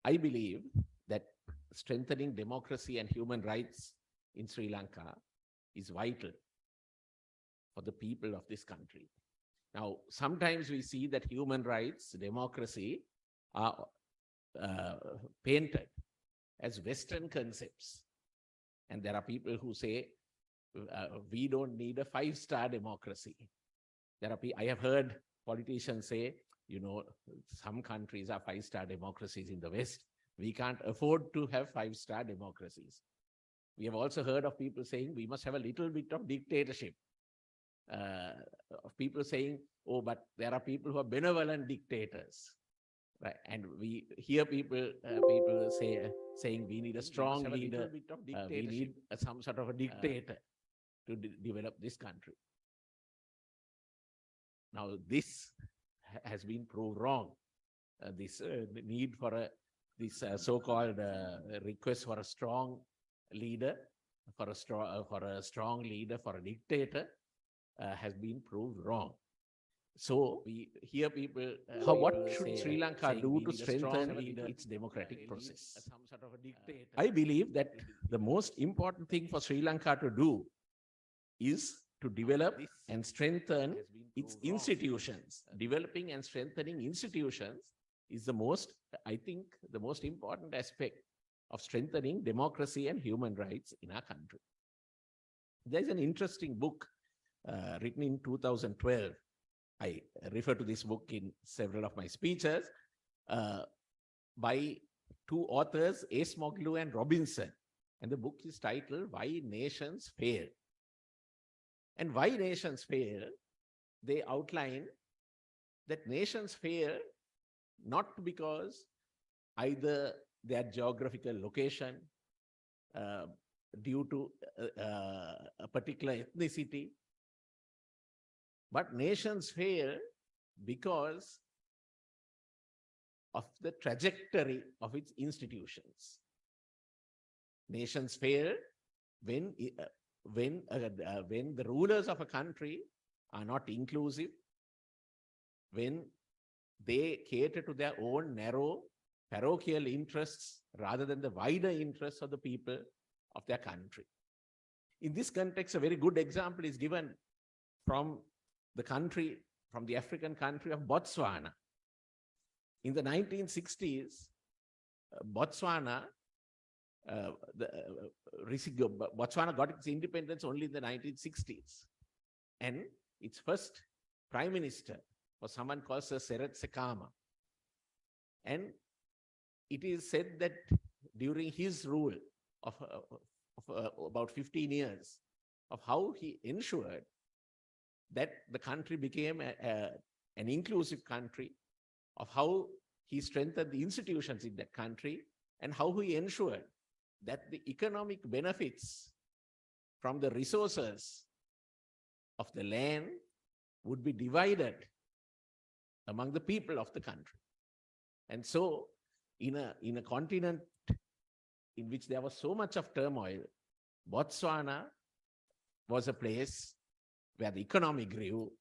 I believe that strengthening democracy and human rights in Sri Lanka is vital for the people of this country. Now, sometimes we see that human rights, democracy are painted as Western concepts. And there are people who say, we don't need a five-star democracy. I have heard politicians say, some countries are five-star democracies in the West. We can't afford to have five-star democracies. We have also heard of people saying we must have a little bit of dictatorship. Of people saying, oh, but there are people who are benevolent dictators. Right? And we hear people saying we need a strong leader. We need some sort of a dictator to develop this country. Now, this has been proved wrong. This need for this so-called request for a strong leader, for a strong leader, for a dictator, has been proved wrong. So we hear people. What should Sri Lanka do to strengthen its democratic process? Some sort of a dictator. I believe that the most important thing for Sri Lanka to do is to develop and strengthen its institutions. Developing and strengthening institutions is the most important aspect of strengthening democracy and human rights in our country. There's an interesting book written in 2012. I refer to this book in several of my speeches by two authors, Acemoglu and Robinson. And the book is titled Why Nations Fail. And why nations fail, they outline that nations fail not because either their geographical location, due to a particular ethnicity, but nations fail because of the trajectory of its institutions. Nations fail when the rulers of a country are not inclusive, when they cater to their own narrow parochial interests rather than the wider interests of the people of their country. In this context, a very good example is given from the African country of Botswana. In the 1960s, Botswana got its independence only in the 1960s. And its first prime minister was someone called Sir Seret Sekama. And it is said that during his rule of about 15 years, of how he ensured that the country became an inclusive country, of how he strengthened the institutions in that country, and how he ensured that the economic benefits from the resources of the land would be divided among the people of the country. And so, in a continent in which there was so much of turmoil, Botswana was a place where the economy grew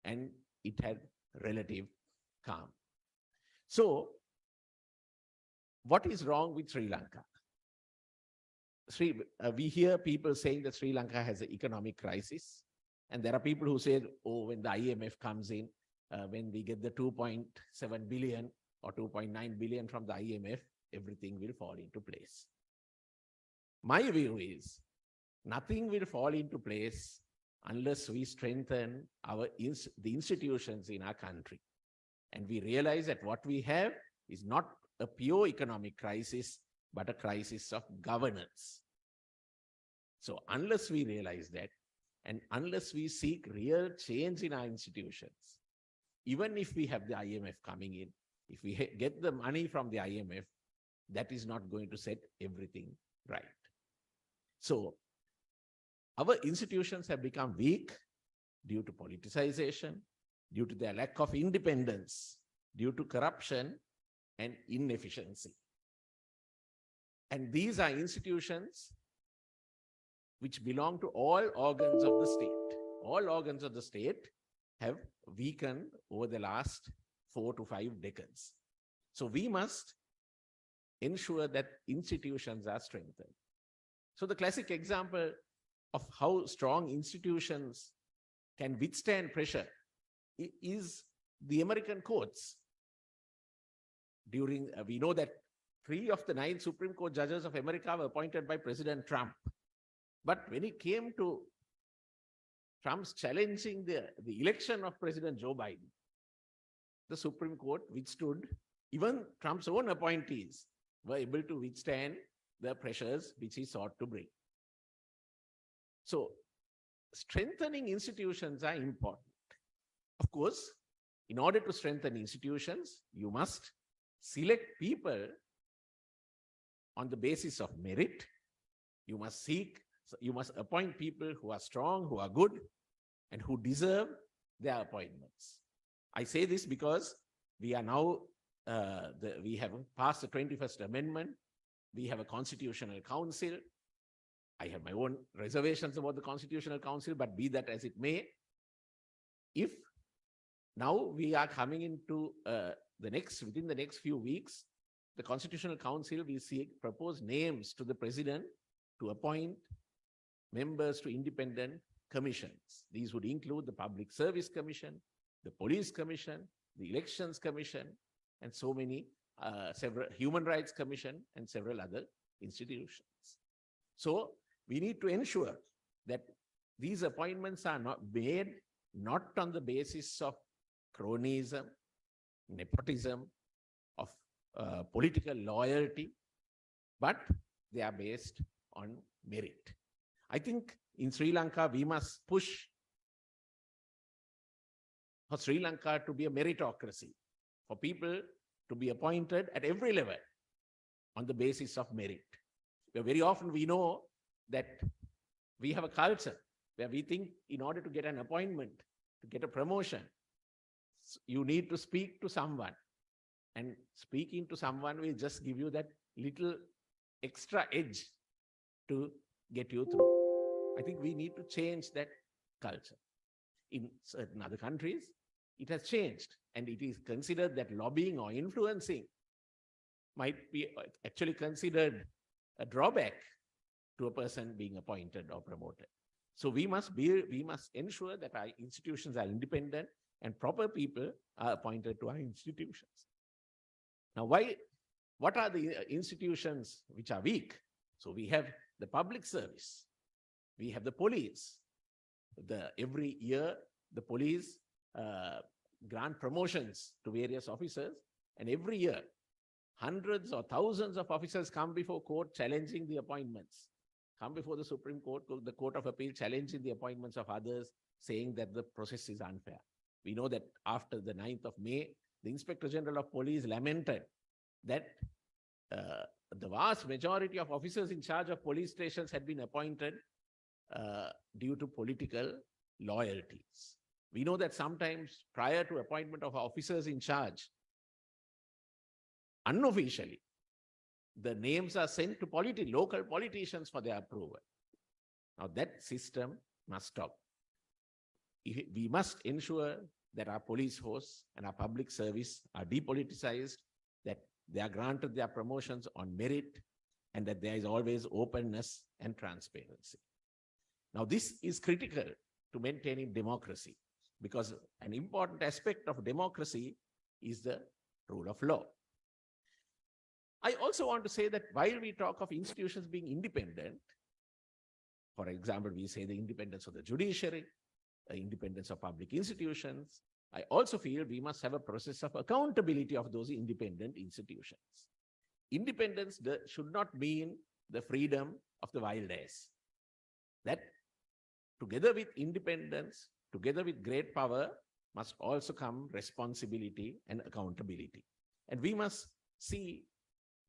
and it had relative calm. So, what is wrong with Sri Lanka? We hear people saying that Sri Lanka has an economic crisis. And there are people who say, oh, when the IMF comes in, when we get the 2.7 billion or 2.9 billion from the IMF, everything will fall into place. My view is nothing will fall into place unless we strengthen the institutions in our country. And we realize that what we have is not a pure economic crisis, but a crisis of governance. So unless we realize that, and unless we seek real change in our institutions, even if we have the IMF coming in, if we get the money from the IMF, that is not going to set everything right. So our institutions have become weak due to politicization, due to their lack of independence, due to corruption and inefficiency. And these are institutions which belong to all organs of the state. All organs of the state have weakened over the last 4 to 5 decades. So we must ensure that institutions are strengthened. So the classic example of how strong institutions can withstand pressure is the American courts. We know that 3 of the 9 Supreme Court judges of America were appointed by President Trump. But when it came to Trump's challenging the election of President Joe Biden, the Supreme Court withstood. Even Trump's own appointees were able to withstand the pressures which he sought to bring. So, strengthening institutions are important. Of course, in order to strengthen institutions, you must select people on the basis of merit. You must appoint people who are strong, who are good, and who deserve their appointments. I say this because we are now, we have passed the 21st Amendment. We have a constitutional council. I have my own reservations about the constitutional council, but be that as it may, if now we are coming into within the next few weeks, the Constitutional Council will propose names to the President to appoint members to independent commissions. These would include the Public Service Commission, the Police Commission, the Elections Commission, and so many, several Human Rights Commission, and several other institutions. So we need to ensure that these appointments are not made not on the basis of cronyism, nepotism, of political loyalty, but they are based on merit. I think in Sri Lanka, we must push for Sri Lanka to be a meritocracy, for people to be appointed at every level on the basis of merit. Very often we know that we have a culture where we think in order to get an appointment, to get a promotion, you need to speak to someone. And speaking to someone will just give you that little extra edge to get you through. I think we need to change that culture. In certain other countries, it has changed, and it is considered that lobbying or influencing might be actually considered a drawback to a person being appointed or promoted. So we must ensure that our institutions are independent and proper people are appointed to our institutions. Now, what are the institutions which are weak? So we have the public service, we have the police. Every year, the police grant promotions to various officers, and every year, hundreds or thousands of officers come before court challenging the appointments, come before the Supreme Court, the Court of Appeal, challenging the appointments of others, saying that the process is unfair. We know that after the 9th of May, the Inspector General of Police lamented that the vast majority of officers in charge of police stations had been appointed due to political loyalties. We know that sometimes prior to appointment of officers in charge, unofficially, the names are sent to local politicians for their approval. Now that system must stop. We must ensure that our police force and our public service are depoliticized, that they are granted their promotions on merit, and that there is always openness and transparency. Now, this is critical to maintaining democracy, because an important aspect of democracy is the rule of law. I also want to say that while we talk of institutions being independent, for example, we say the independence of the judiciary, the independence of public institutions, I also feel we must have a process of accountability of those independent institutions. Independence should not mean the freedom of the wild ass. That together with independence, together with great power, must also come responsibility and accountability. And we must see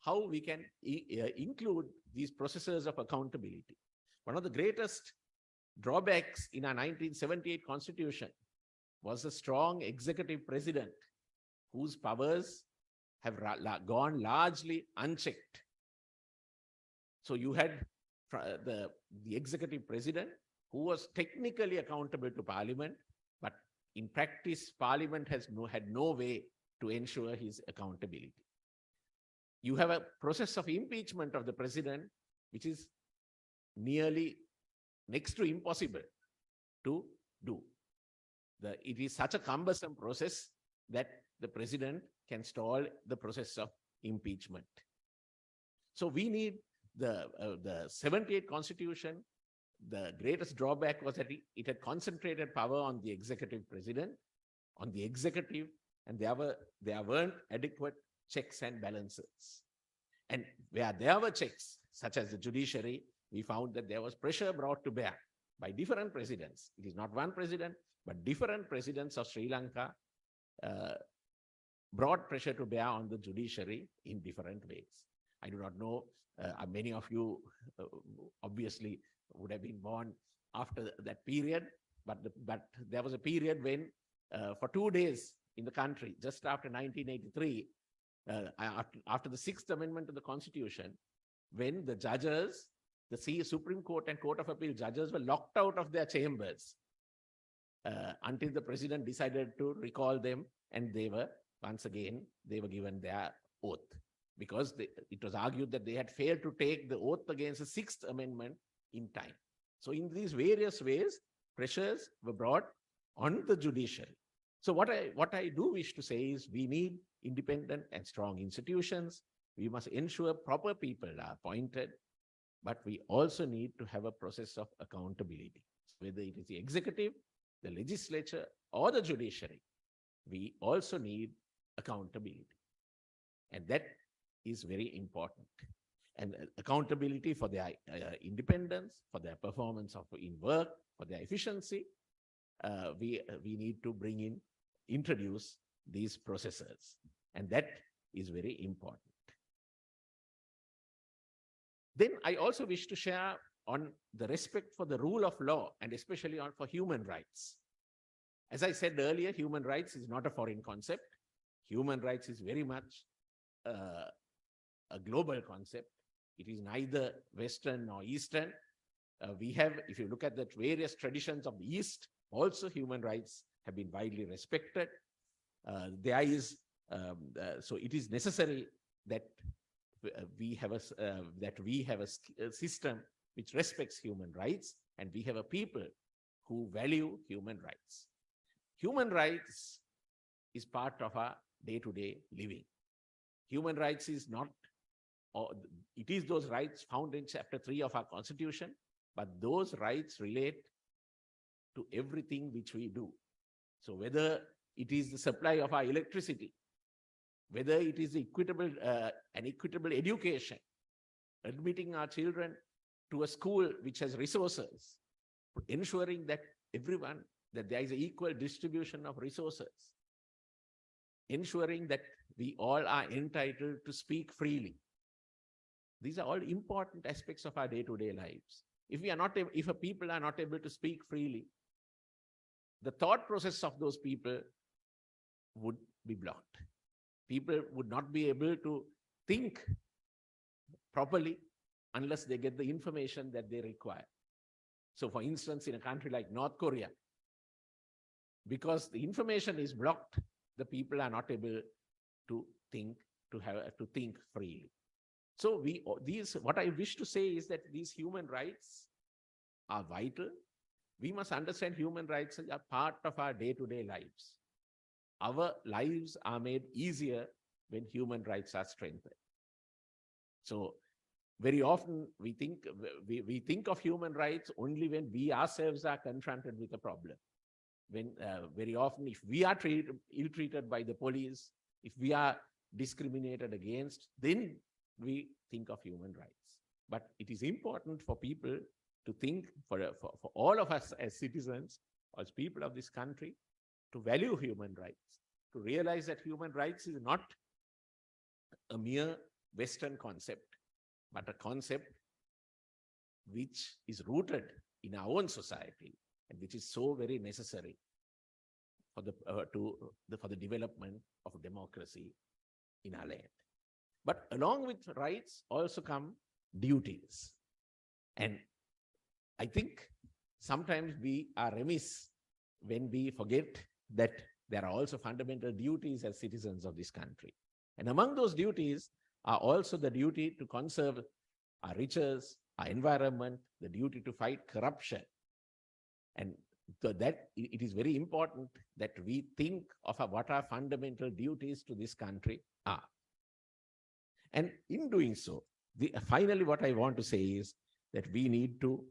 how we can include these processes of accountability. One of the greatest drawbacks in our 1978 Constitution was a strong executive president whose powers have gone largely unchecked. So you had the executive president who was technically accountable to Parliament, but in practice, Parliament had no way to ensure his accountability. You have a process of impeachment of the president, which is nearly next to impossible to do. It is such a cumbersome process that the president can stall the process of impeachment. So we need the 78 Constitution. The greatest drawback was that it had concentrated power on the executive president, on the executive, and there weren't adequate checks and balances. And where there were checks, such as the judiciary, we found that there was pressure brought to bear by different presidents. It is not one president, but different presidents of Sri Lanka brought pressure to bear on the judiciary in different ways. I do not know, many of you obviously would have been born after that period, but there was a period when for 2 days in the country, just after 1983, after the Sixth Amendment to the Constitution, when the judges, the Supreme Court and Court of Appeal judges were locked out of their chambers until the president decided to recall them, and they were given their oath, because it was argued that they had failed to take the oath against the Sixth Amendment in time. So in these various ways, pressures were brought on the judiciary. So what I do wish to say is we need independent and strong institutions. We must ensure proper people are appointed, but we also need to have a process of accountability. Whether it is the executive, the legislature, or the judiciary, we also need accountability. And that is very important. And accountability for their independence, for their performance in work, for their efficiency, we need to introduce these processes. And that is very important. Then I also wish to share on the respect for the rule of law, and especially for human rights. As I said earlier, human rights is not a foreign concept. Human rights is very much a global concept. It is neither Western nor Eastern. If you look at the various traditions of the East, also human rights have been widely respected. So it is necessary that we have a system which respects human rights, and we have a people who value human rights. Human rights is part of our day-to-day living. Human rights is not, it is those rights found in Chapter 3 of our Constitution, but those rights relate to everything which we do. So whether it is the supply of our electricity, whether it is an equitable education, admitting our children to a school which has resources, ensuring that there is an equal distribution of resources, ensuring that we all are entitled to speak freely. These are all important aspects of our day-to-day lives. If a people are not able to speak freely, the thought process of those people would be blocked. People would not be able to think properly unless they get the information that they require. So for instance, in a country like North Korea, because the information is blocked, the people are not able to think freely. So what I wish to say is that these human rights are vital. We must understand human rights as a part of our day-to-day lives. Our lives are made easier when human rights are strengthened. So very often we think of human rights only when we ourselves are confronted with a problem. When very often, if we are ill-treated by the police, if we are discriminated against, then we think of human rights. But it is important for people to think, for all of us as citizens, as people of this country, to value human rights, to realize that human rights is not a mere Western concept, but a concept which is rooted in our own society and which is so very necessary for the development of democracy in our land. But along with rights also come duties. And I think sometimes we are remiss when we forget that there are also fundamental duties as citizens of this country. And among those duties are also the duty to conserve our riches, our environment, the duty to fight corruption. And so that it is very important that we think of what our fundamental duties to this country are. And in doing so, finally, what I want to say is that we need to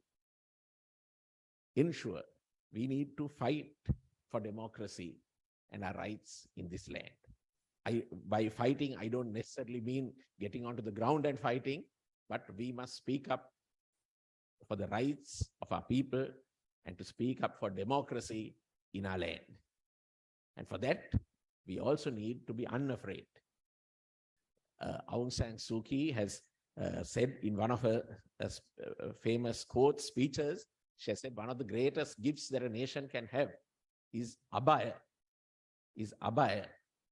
ensure, we need to fight for democracy and our rights in this land. By fighting, I don't necessarily mean getting onto the ground and fighting, but we must speak up for the rights of our people and to speak up for democracy in our land. And for that, we also need to be unafraid. Aung San Suu Kyi has said in one of her famous quote speeches, she has said one of the greatest gifts that a nation can have is abhaya,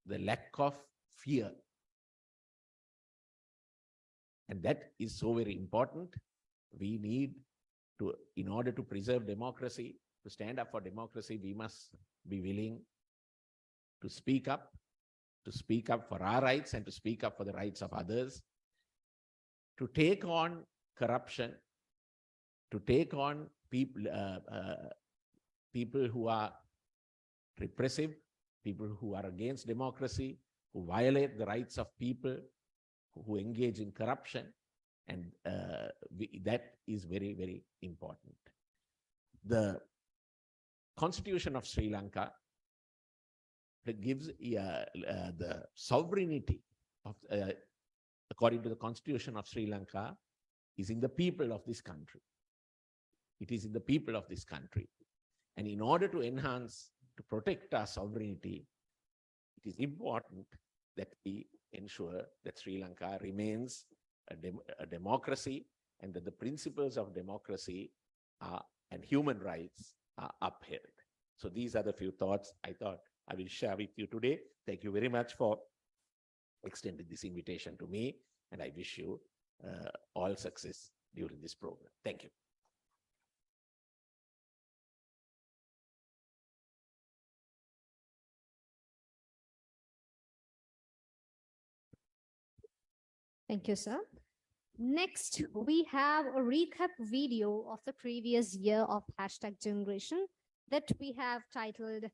the lack of fear. And that is so very important. We need to, in order to preserve democracy, to stand up for democracy, we must be willing to speak up for our rights and to speak up for the rights of others, to take on corruption, to take on people who are repressive, people who are against democracy, who violate the rights of people, who engage in corruption. And that is very, very important. The Constitution of Sri Lanka gives the sovereignty of, according to the Constitution of Sri Lanka, is in the people of this country. It is in the people of this country. And in order to enhance, to protect our sovereignty, it is important that we ensure that Sri Lanka remains a democracy and that the principles of democracy and human rights are upheld. So these are the few thoughts I thought I will share with you today. Thank you very much for extending this invitation to me, and I wish you all success during this program. Thank you. Thank you, sir. Next, we have a recap video of the previous year of hashtag generation that we have titled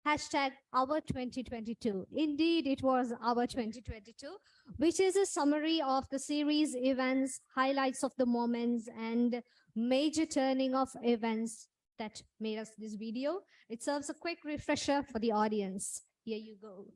hashtag our 2022. Indeed, it was our 2022, which is a summary of the series events, highlights of the moments, and major turning of events that made us this video. It serves a quick refresher for the audience. Here you go.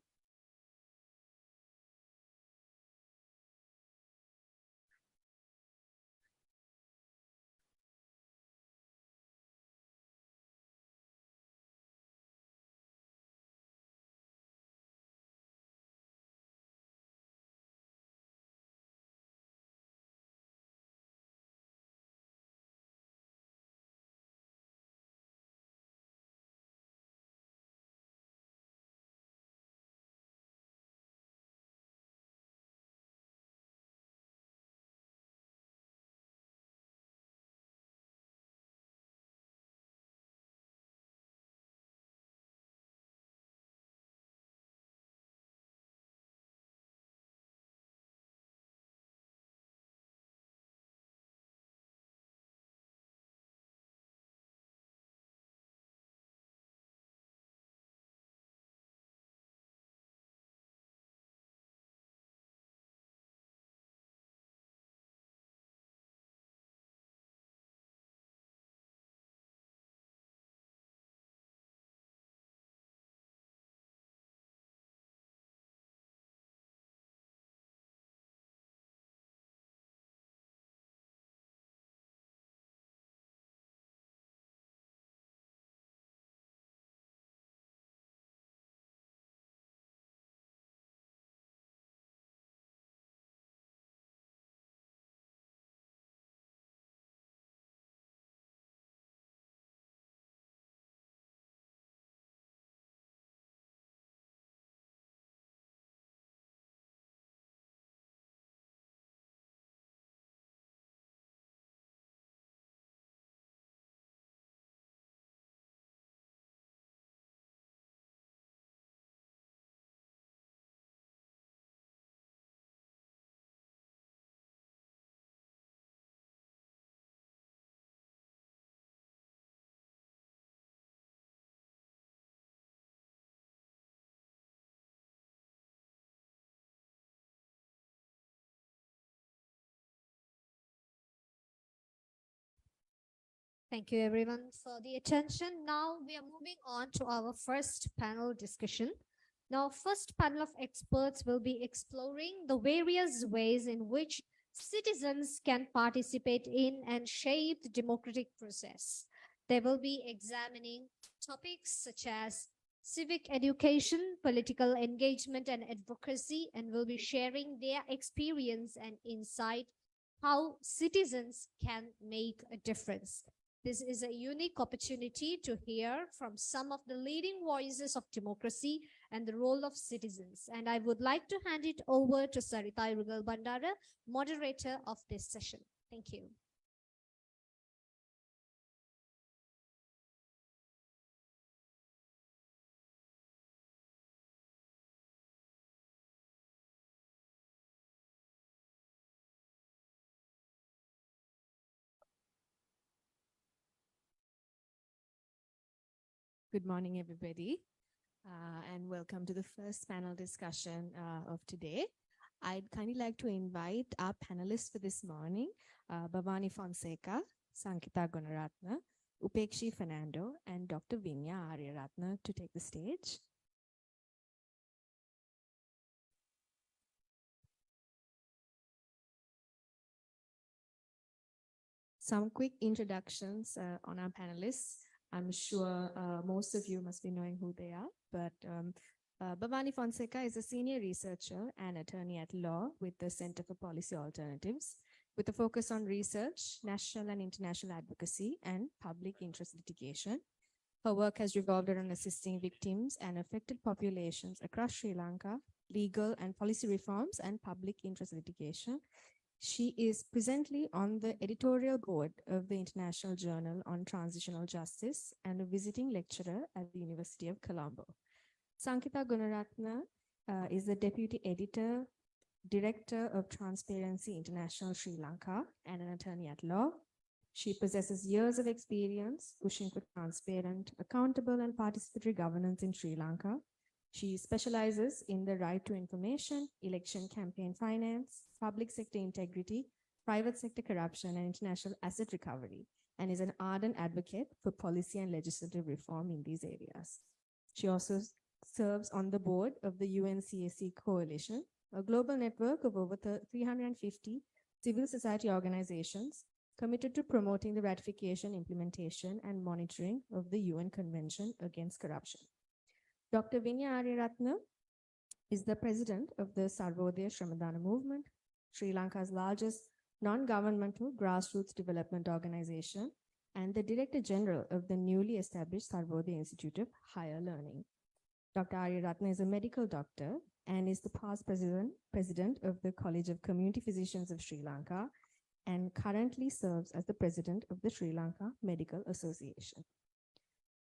Thank you everyone for the attention. Now we are moving on to our first panel discussion. Now, first panel of experts will be exploring the various ways in which citizens can participate in and shape the democratic process. They will be examining topics such as civic education, political engagement and advocacy, and will be sharing their experience and insight how citizens can make a difference. This is a unique opportunity to hear from some of the leading voices of democracy and the role of citizens. And I would like to hand it over to Sarita Irugal Bandara, moderator of this session. Thank you. Good morning, everybody, and welcome to the first panel discussion of today. I'd kindly like to invite our panelists for this morning, Bhavani Fonseca, Sankita Gunaratna, Upekshi Fernando, and Dr. Vinya Aryaratna to take the stage. Some quick introductions on our panelists. I'm sure most of you must be knowing who they are, but Bhavani Fonseca is a senior researcher and attorney at law with the Center for Policy Alternatives, with a focus on research, national and international advocacy, and public interest litigation. Her work has revolved around assisting victims and affected populations across Sri Lanka, legal and policy reforms, and public interest litigation. She is presently on the editorial board of the International Journal on Transitional Justice and a visiting lecturer at the University of Colombo. Sankita Gunaratna is the deputy editor, director of Transparency International Sri Lanka, and an attorney at law. She possesses years of experience pushing for transparent, accountable, and participatory governance in Sri Lanka. She specializes in the right to information, election campaign finance, public sector integrity, private sector corruption, and international asset recovery, and is an ardent advocate for policy and legislative reform in these areas. She also serves on the board of the UNCAC Coalition, a global network of over 350 civil society organizations committed to promoting the ratification, implementation, and monitoring of the UN Convention Against Corruption. Dr. Vinya Aryaratna is the president of the Sarvodaya Shramadana movement, Sri Lanka's largest non-governmental grassroots development organization, and the director general of the newly established Sarvodaya Institute of Higher Learning. Dr. Aryaratna is a medical doctor and is the past president of the College of Community Physicians of Sri Lanka and currently serves as the president of the Sri Lanka Medical Association.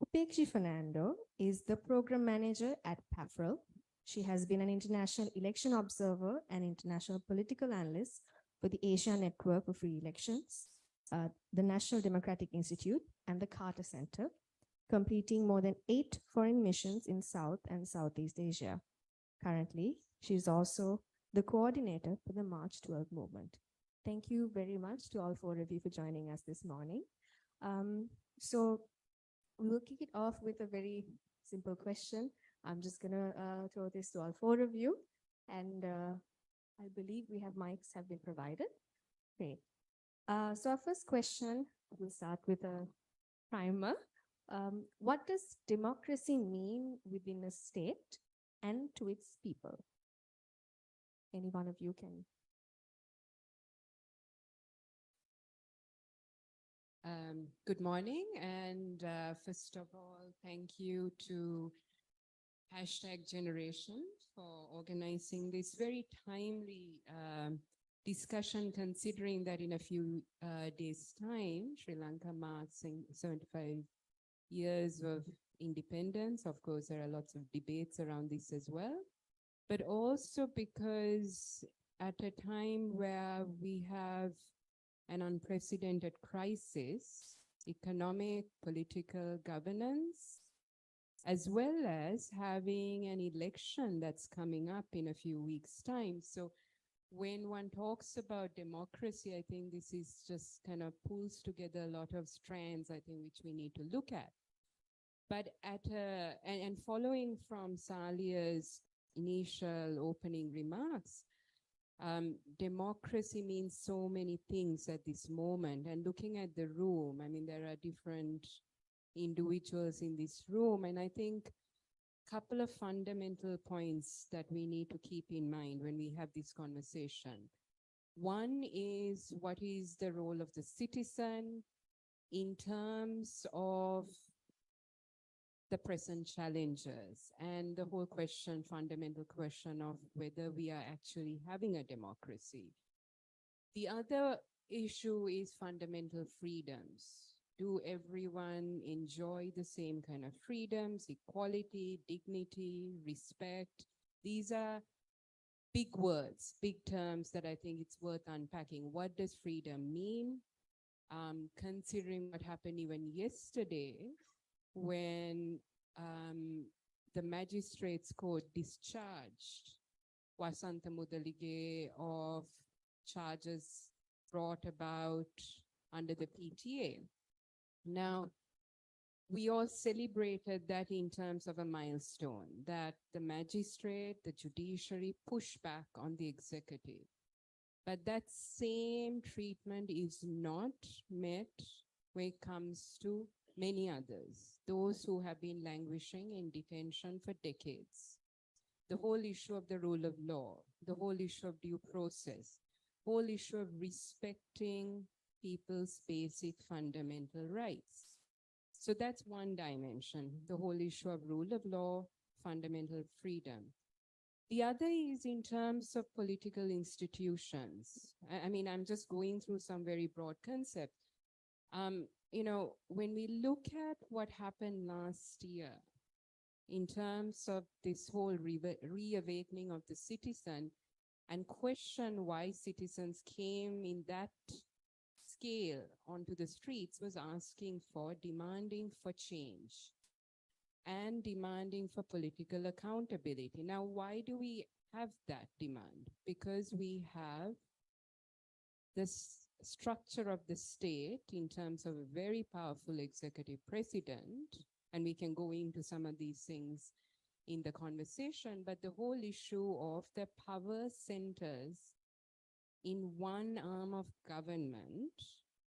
Upekshi Fernando is the program manager at PAFREL. She has been an international election observer and international political analyst for the Asia Network for Free Elections, the National Democratic Institute, and the Carter Center, completing more than 8 foreign missions in South and Southeast Asia. Currently, she is also the coordinator for the March 12 movement. Thank you very much to all 4 of you for joining us this morning. So we'll kick it off with a very simple question. I'm just going to throw this to all 4 of you. And I believe we have mics have been provided. Great. So our first question, we'll start with a primer. What does democracy mean within a state and to its people? Any one of you can. Good morning, and first of all, thank you to #Generation for organizing this very timely discussion, considering that in a few days' time, Sri Lanka marks 75 years of independence. Of course, there are lots of debates around this as well, but also because at a time where we have an unprecedented crisis, economic, political governance, as well as having an election that's coming up in a few weeks' time. So when one talks about democracy, I think this is just kind of pulls together a lot of strands, I think, which we need to look at. But and following from Salia's initial opening remarks, democracy means so many things at this moment. And looking at the room, I mean, there are different individuals in this room, and I think couple of fundamental points that we need to keep in mind when we have this conversation. One is, what is the role of the citizen in terms of the present challenges and the whole question, fundamental question of whether we are actually having a democracy. The other issue is fundamental freedoms. Do everyone enjoy the same kind of freedoms, equality, dignity, respect? These are big words, big terms that I think it's worth unpacking. What does freedom mean? Considering what happened even yesterday, when the magistrates court discharged Wasantha Mudalige of charges brought about under the PTA. Now, we all celebrated that in terms of a milestone, that the magistrate, the judiciary pushed back on the executive. But that same treatment is not met when it comes to many others, those who have been languishing in detention for decades. The whole issue of the rule of law, the whole issue of due process, whole issue of respecting people's basic fundamental rights. So that's one dimension, the whole issue of rule of law, fundamental freedom. The other is in terms of political institutions. I mean, I'm just going through some very broad concepts. You know, when we look at what happened last year in terms of this whole reawakening of the citizen and question why citizens came in that scale onto the streets, was asking for, demanding for change and demanding for political accountability. Now, why do we have that demand? Because we have this structure of the state in terms of a very powerful executive president, and we can go into some of these things in the conversation, but the whole issue of the power centers in one arm of government,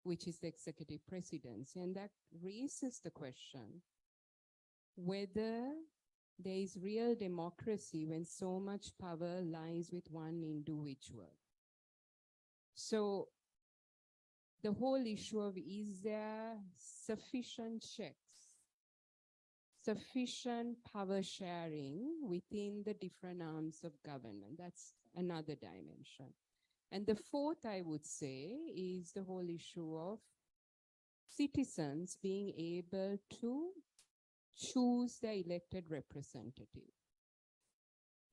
which is the executive presidency, and that raises the question whether there is real democracy when so much power lies with one individual. So the whole issue of, is there sufficient checks, sufficient power sharing within the different arms of government? That's another dimension. And the fourth, I would say, is the whole issue of citizens being able to choose their elected representative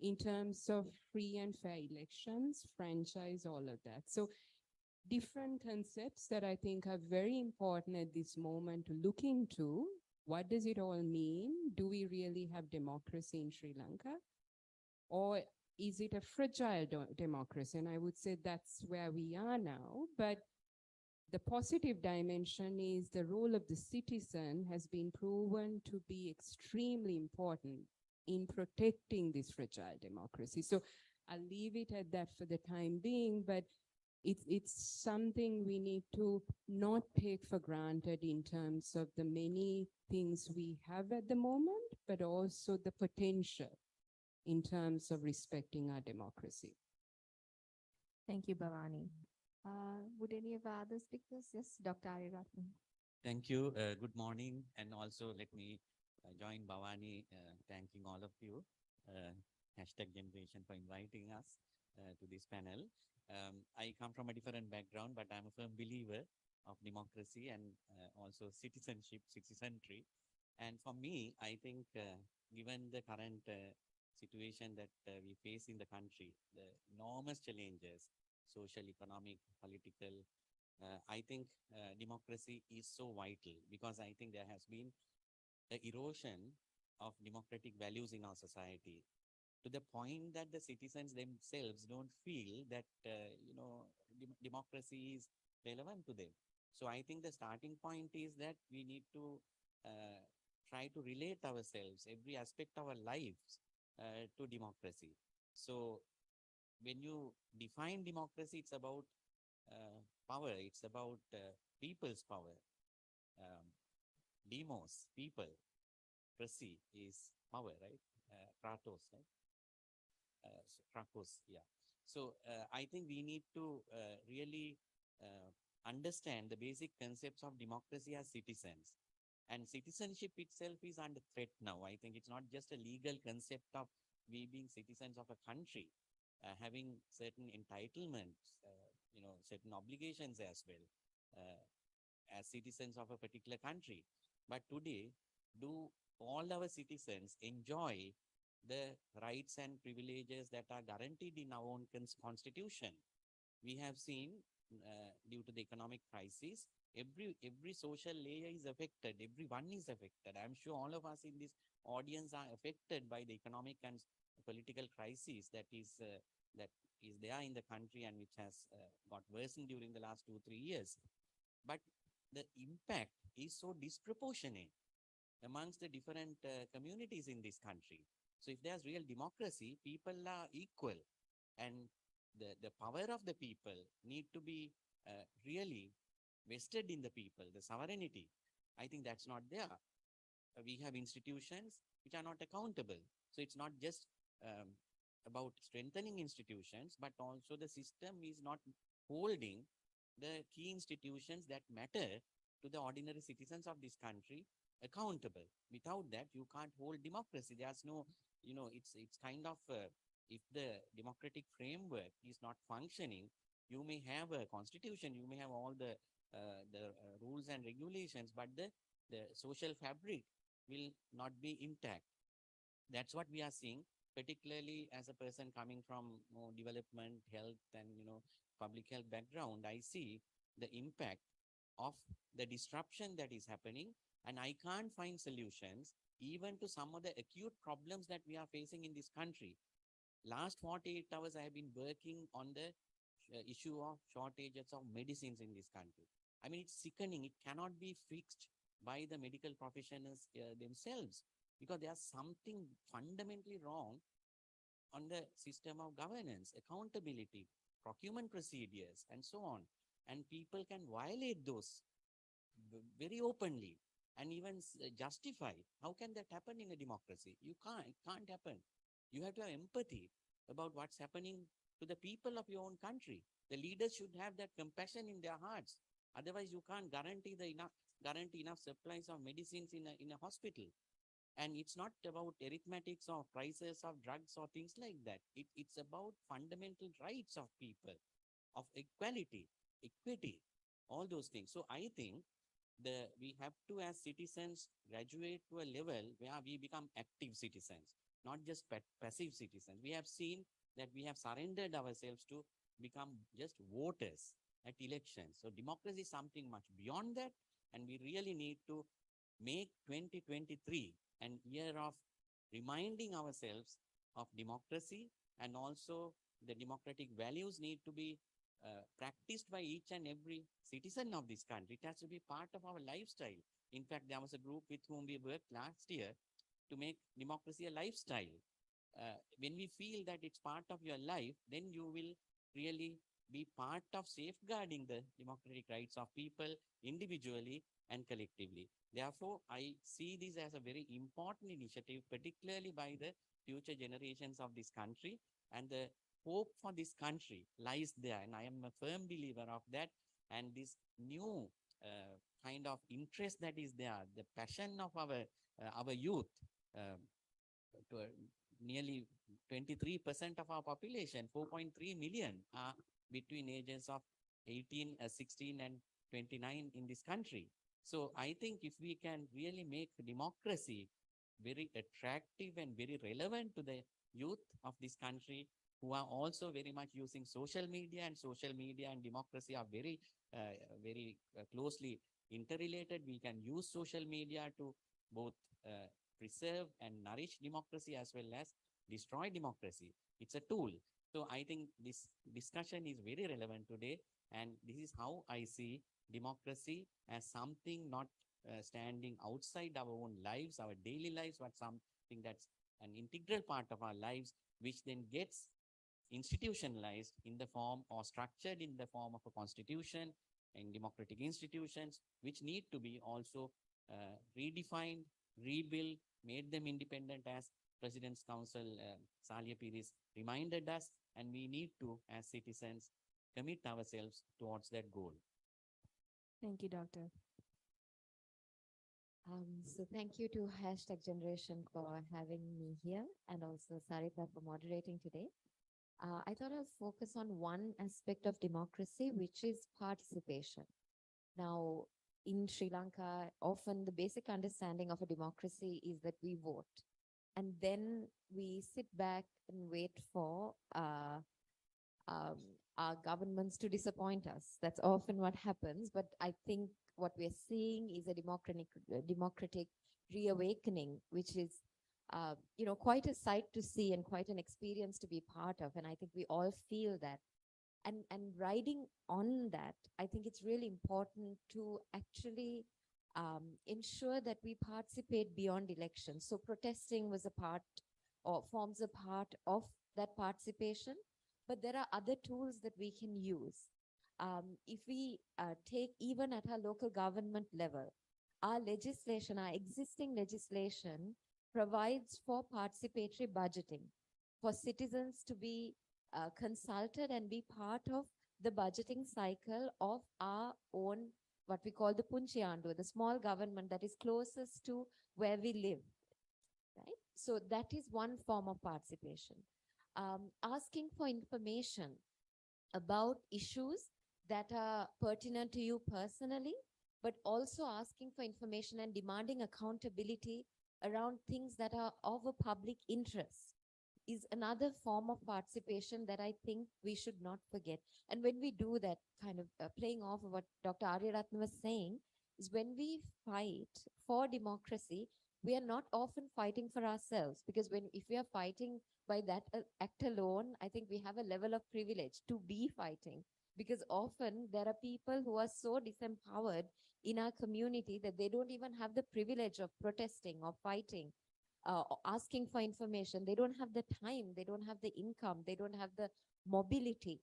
in terms of free and fair elections, franchise, all of that. So different concepts that I think are very important at this moment to look into. What does it all mean? Do we really have democracy in Sri Lanka? Or is it a fragile democracy? And I would say that's where we are now. But the positive dimension is the role of the citizen has been proven to be extremely important in protecting this fragile democracy. So I'll leave it at that for the time being, but it's something we need to not take for granted in terms of the many things we have at the moment, but also the potential in terms of respecting our democracy. Thank you, Bhavani. Would any of our other speakers? Yes, Dr. Arirathan. Thank you. Good morning. And also let me join Bhavani thanking all of you, #Generation, for inviting us to this panel. I come from a different background, but I'm a firm believer of democracy and also citizenship, citizenry. And for me, I think given the current situation that we face in the country, the enormous challenges, social, economic, political, I think democracy is so vital, because I think there has been the erosion of democratic values in our society. to the point that the citizens themselves don't feel that, democracy is relevant to them. So I think the starting point is that we need to uh, try to relate ourselves, every aspect of our lives, to democracy. So when you define democracy, it's about power, it's about people's power. Um, Demos, people, Prasi is power, right? Kratos, right? So Krakos, yeah. So I think we need to really understand the basic concepts of democracy as citizens. And citizenship itself is under threat now. I think it's not just a legal concept of we being citizens of a country, having certain entitlements, certain obligations as well, as citizens of a particular country. But today, do all our citizens enjoy the rights and privileges that are guaranteed in our own constitution? We have seen, due to the economic crisis, every social layer is affected. Everyone is affected. I'm sure all of us in this audience are affected by the economic and political crisis that is there in the country and which has got worsened during the last 2-3 years. But the impact is so disproportionate amongst the different communities in this country. So if there's real democracy, people are equal, and the power of the people need to be really vested in the people, the sovereignty. I think that's not there. We have institutions which are not accountable. So it's not just about strengthening institutions, but also the system is not holding the key institutions that matter to the ordinary citizens of this country accountable. Without that, you can't hold democracy. There's no, it's kind of, if the democratic framework is not functioning, you may have a constitution, you may have all the rules and regulations, but the social fabric will not be intact. That's what we are seeing, particularly as a person coming from more development, health, and public health background. I see the impact of the disruption that is happening, and I can't find solutions even to some of the acute problems that we are facing in this country. Last 48 hours, I have been working on the issue of shortages of medicines in this country. I mean, it's sickening. It cannot be fixed by the medical professionals themselves, because there's something fundamentally wrong on the system of governance, accountability, procurement procedures, and so on. And people can violate those very openly and even justify. How can that happen in a democracy? You can't. It can't happen. You have to have empathy about what's happening to the people of your own country. The leaders should have that compassion in their hearts. Otherwise, you can't guarantee enough supplies of medicines in a hospital. And it's not about arithmetics or prices of drugs or things like that. It's about fundamental rights of people, of equality, equity, all those things. So I think we have to, as citizens, graduate to a level where we become active citizens, not just passive citizens. We have seen that we have surrendered ourselves to become just voters at elections. So democracy is something much beyond that, and we really need to make 2023 an year of reminding ourselves of democracy, and also the democratic values need to be practiced by each and every citizen of this country. It has to be part of our lifestyle. In fact, there was a group with whom we worked last year to make democracy a lifestyle. When we feel that it's part of your life, then you will really be part of safeguarding the democratic rights of people individually and collectively. Therefore, I see this as a very important initiative, particularly by the future generations of this country, and the hope for this country lies there. And I am a firm believer of that. And this new kind of interest that is there, the passion of our youth, to nearly 23% of our population, 4.3 million, are between ages of 16 and 29 in this country. So I think if we can really make democracy very attractive and very relevant to the youth of this country, who are also very much using social media, and social media and democracy are very closely interrelated. We can use social media to both preserve and nourish democracy, as well as destroy democracy. It's a tool. So I think this discussion is very relevant today. And this is how I see democracy as something not standing outside our own lives, our daily lives, but something that's an integral part of our lives, which then gets institutionalized in the form or structured in the form of a constitution and democratic institutions, which need to be also redefined, rebuilt, made them independent, as President's Council Salia Piris reminded us, and we need to, as citizens, commit ourselves towards that goal. Thank you, Doctor. So thank you to Hashtag Generation for having me here, and also Sarita for moderating today. I thought I'll focus on one aspect of democracy, which is participation. Now, in Sri Lanka, often the basic understanding of a democracy is that we vote, and then we sit back and wait for our governments to disappoint us. That's often what happens. But I think what we're seeing is a democratic reawakening, which is quite a sight to see and quite an experience to be part of. And I think we all feel that. And riding on that, I think it's really important to actually ensure that we participate beyond elections. So protesting was a part or forms a part of that participation, but there are other tools that we can use. If we take even at our local government level, our legislation, our existing legislation provides for participatory budgeting, for citizens to be consulted and be part of the budgeting cycle of our own, what we call the Punchiandu, the small government that is closest to where we live, right? So that is one form of participation. Asking for information about issues that are pertinent to you personally, but also asking for information and demanding accountability around things that are of a public interest is another form of participation that I think we should not forget. And when we do that, kind of playing off of what Dr. Aryaratna was saying, is when we fight for democracy, we are not often fighting for ourselves, because if we are fighting by that act alone, I think we have a level of privilege to be fighting, because often there are people who are so disempowered in our community that they don't even have the privilege of protesting or fighting, asking for information. They don't have the time, they don't have the income, they don't have the mobility.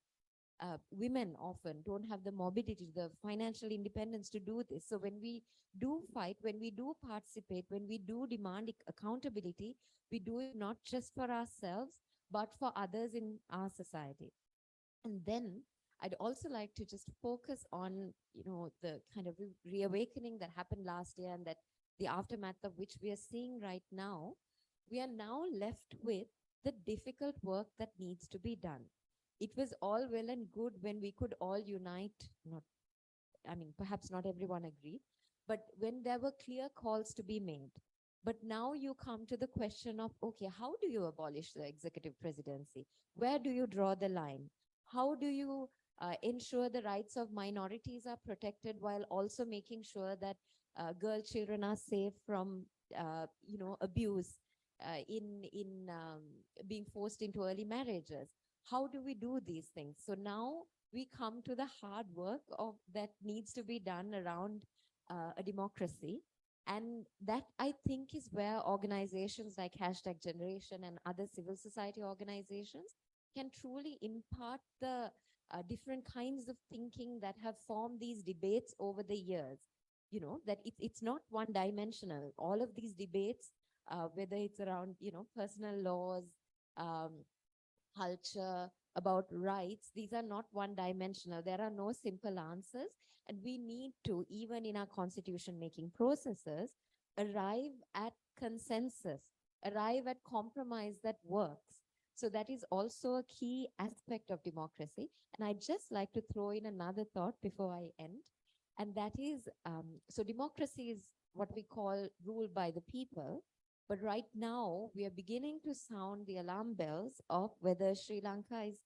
Women often don't have the mobility, the financial independence to do this. So when we do fight, when we do participate, when we do demand accountability, we do it not just for ourselves, but for others in our society. And then I'd also like to just focus on, the kind of reawakening that happened last year, and that the aftermath of which we are seeing right now. We are now left with the difficult work that needs to be done. It was all well and good when we could all unite, perhaps not everyone agreed, but when there were clear calls to be made. But now you come to the question of, okay, how do you abolish the executive presidency? Where do you draw the line? How do you ensure the rights of minorities are protected while also making sure that girl children are safe from, abuse in being forced into early marriages? How do we do these things? So now we come to the hard work of that needs to be done around a democracy. And that, I think, is where organizations like Hashtag Generation and other civil society organizations can truly impart the different kinds of thinking that have formed these debates over the years. That it's not one dimensional. All of these debates, whether it's around, personal laws, culture, about rights, these are not one dimensional. There are no simple answers. And we need to, even in our constitution making processes, arrive at consensus, arrive at compromise that works. So that is also a key aspect of democracy. And I'd just like to throw in another thought before I end. And that is, so democracy is what we call rule by the people. But right now, we are beginning to sound the alarm bells of whether Sri Lanka is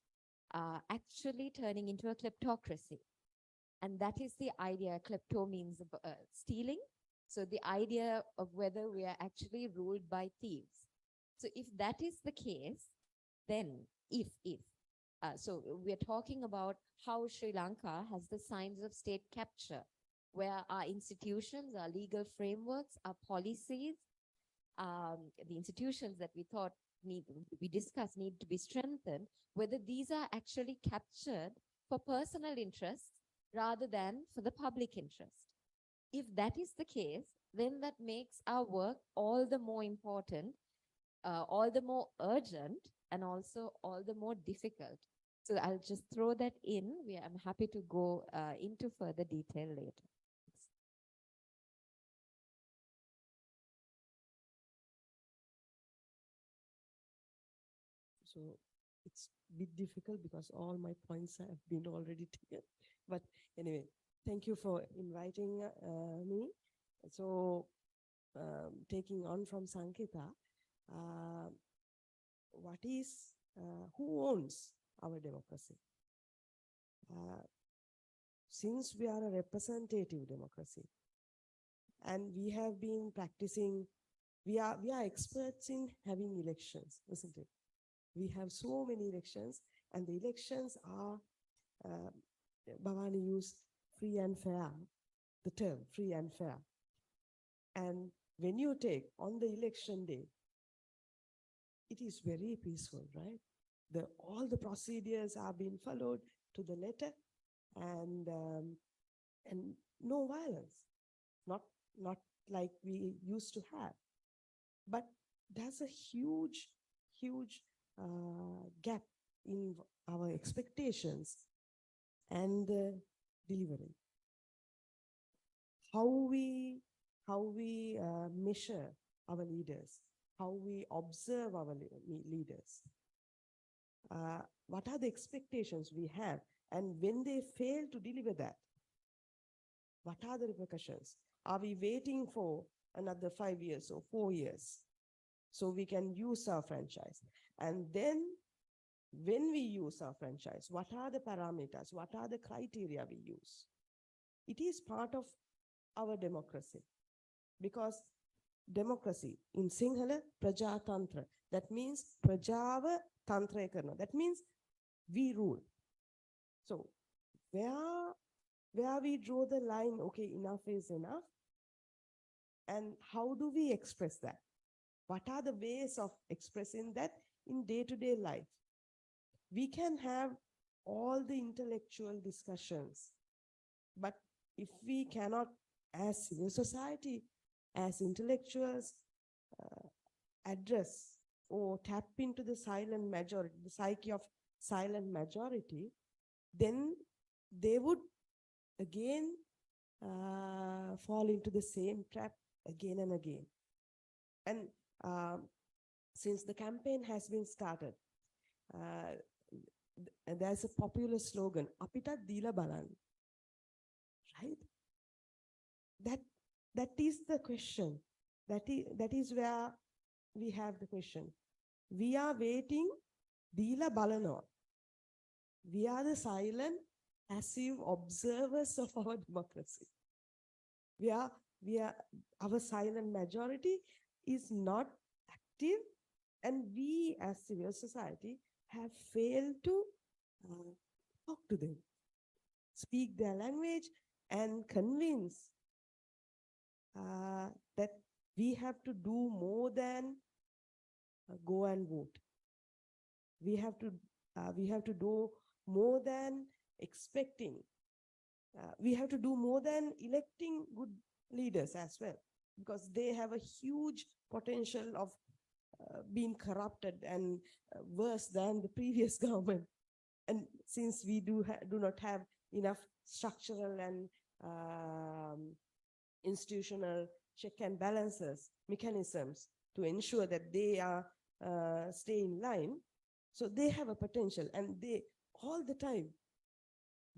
actually turning into a kleptocracy. And that is the idea. Klepto means stealing. So the idea of whether we are actually ruled by thieves. So if that is the case, then so we're talking about how Sri Lanka has the signs of state capture, where our institutions, our legal frameworks, our policies, the institutions that we discussed need to be strengthened, whether these are actually captured for personal interests rather than for the public interest. If that is the case, then that makes our work all the more important, all the more urgent, and also all the more difficult. So I'll just throw that in. I'm happy to go into further detail later. So it's a bit difficult because all my points have been already taken. But anyway, thank you for inviting me. So taking on from Sankita, who owns our democracy? Since we are a representative democracy, and we have been practicing, we are experts in having elections, isn't it? We have so many elections, and the elections are, Bhavani used free and fair, the term free and fair. And when you take on the election day, it is very peaceful, right? All the procedures are being followed to the letter, and no violence, not like we used to have. But there's a huge gap in our expectations and delivery. How we measure our leaders, how we observe our leaders. What are the expectations we have? And when they fail to deliver that, what are the repercussions? Are we waiting for another 5 years or 4 years so we can use our franchise? And then when we use our franchise, what are the parameters? What are the criteria we use? It is part of our democracy, because democracy in Sinhala, Prajatantra, that means Prajava Tantra Karna. That means we rule. So where we draw the line, okay, enough is enough. And how do we express that? What are the ways of expressing that in day-to-day life? We can have all the intellectual discussions, but if we cannot, as civil society, as intellectuals, address or tap into the silent majority, the psyche of silent majority, then they would again fall into the same trap again and again. And since the campaign has been started, there's a popular slogan, Apita Dila Balan, right? That is the question. That is where we have the question. We are waiting, Dila Balano. We are the silent, passive observers of our democracy. Our silent majority is not active, and we as civil society have failed to talk to them, speak their language, and convince that we have to do more than go and vote. We have to do more than expecting. We have to do more than electing good leaders as well, because they have a huge potential of being corrupted and worse than the previous government. And since we do not have enough structural and institutional check and balances mechanisms to ensure that they are stay in line, so they have a potential, and they all the time,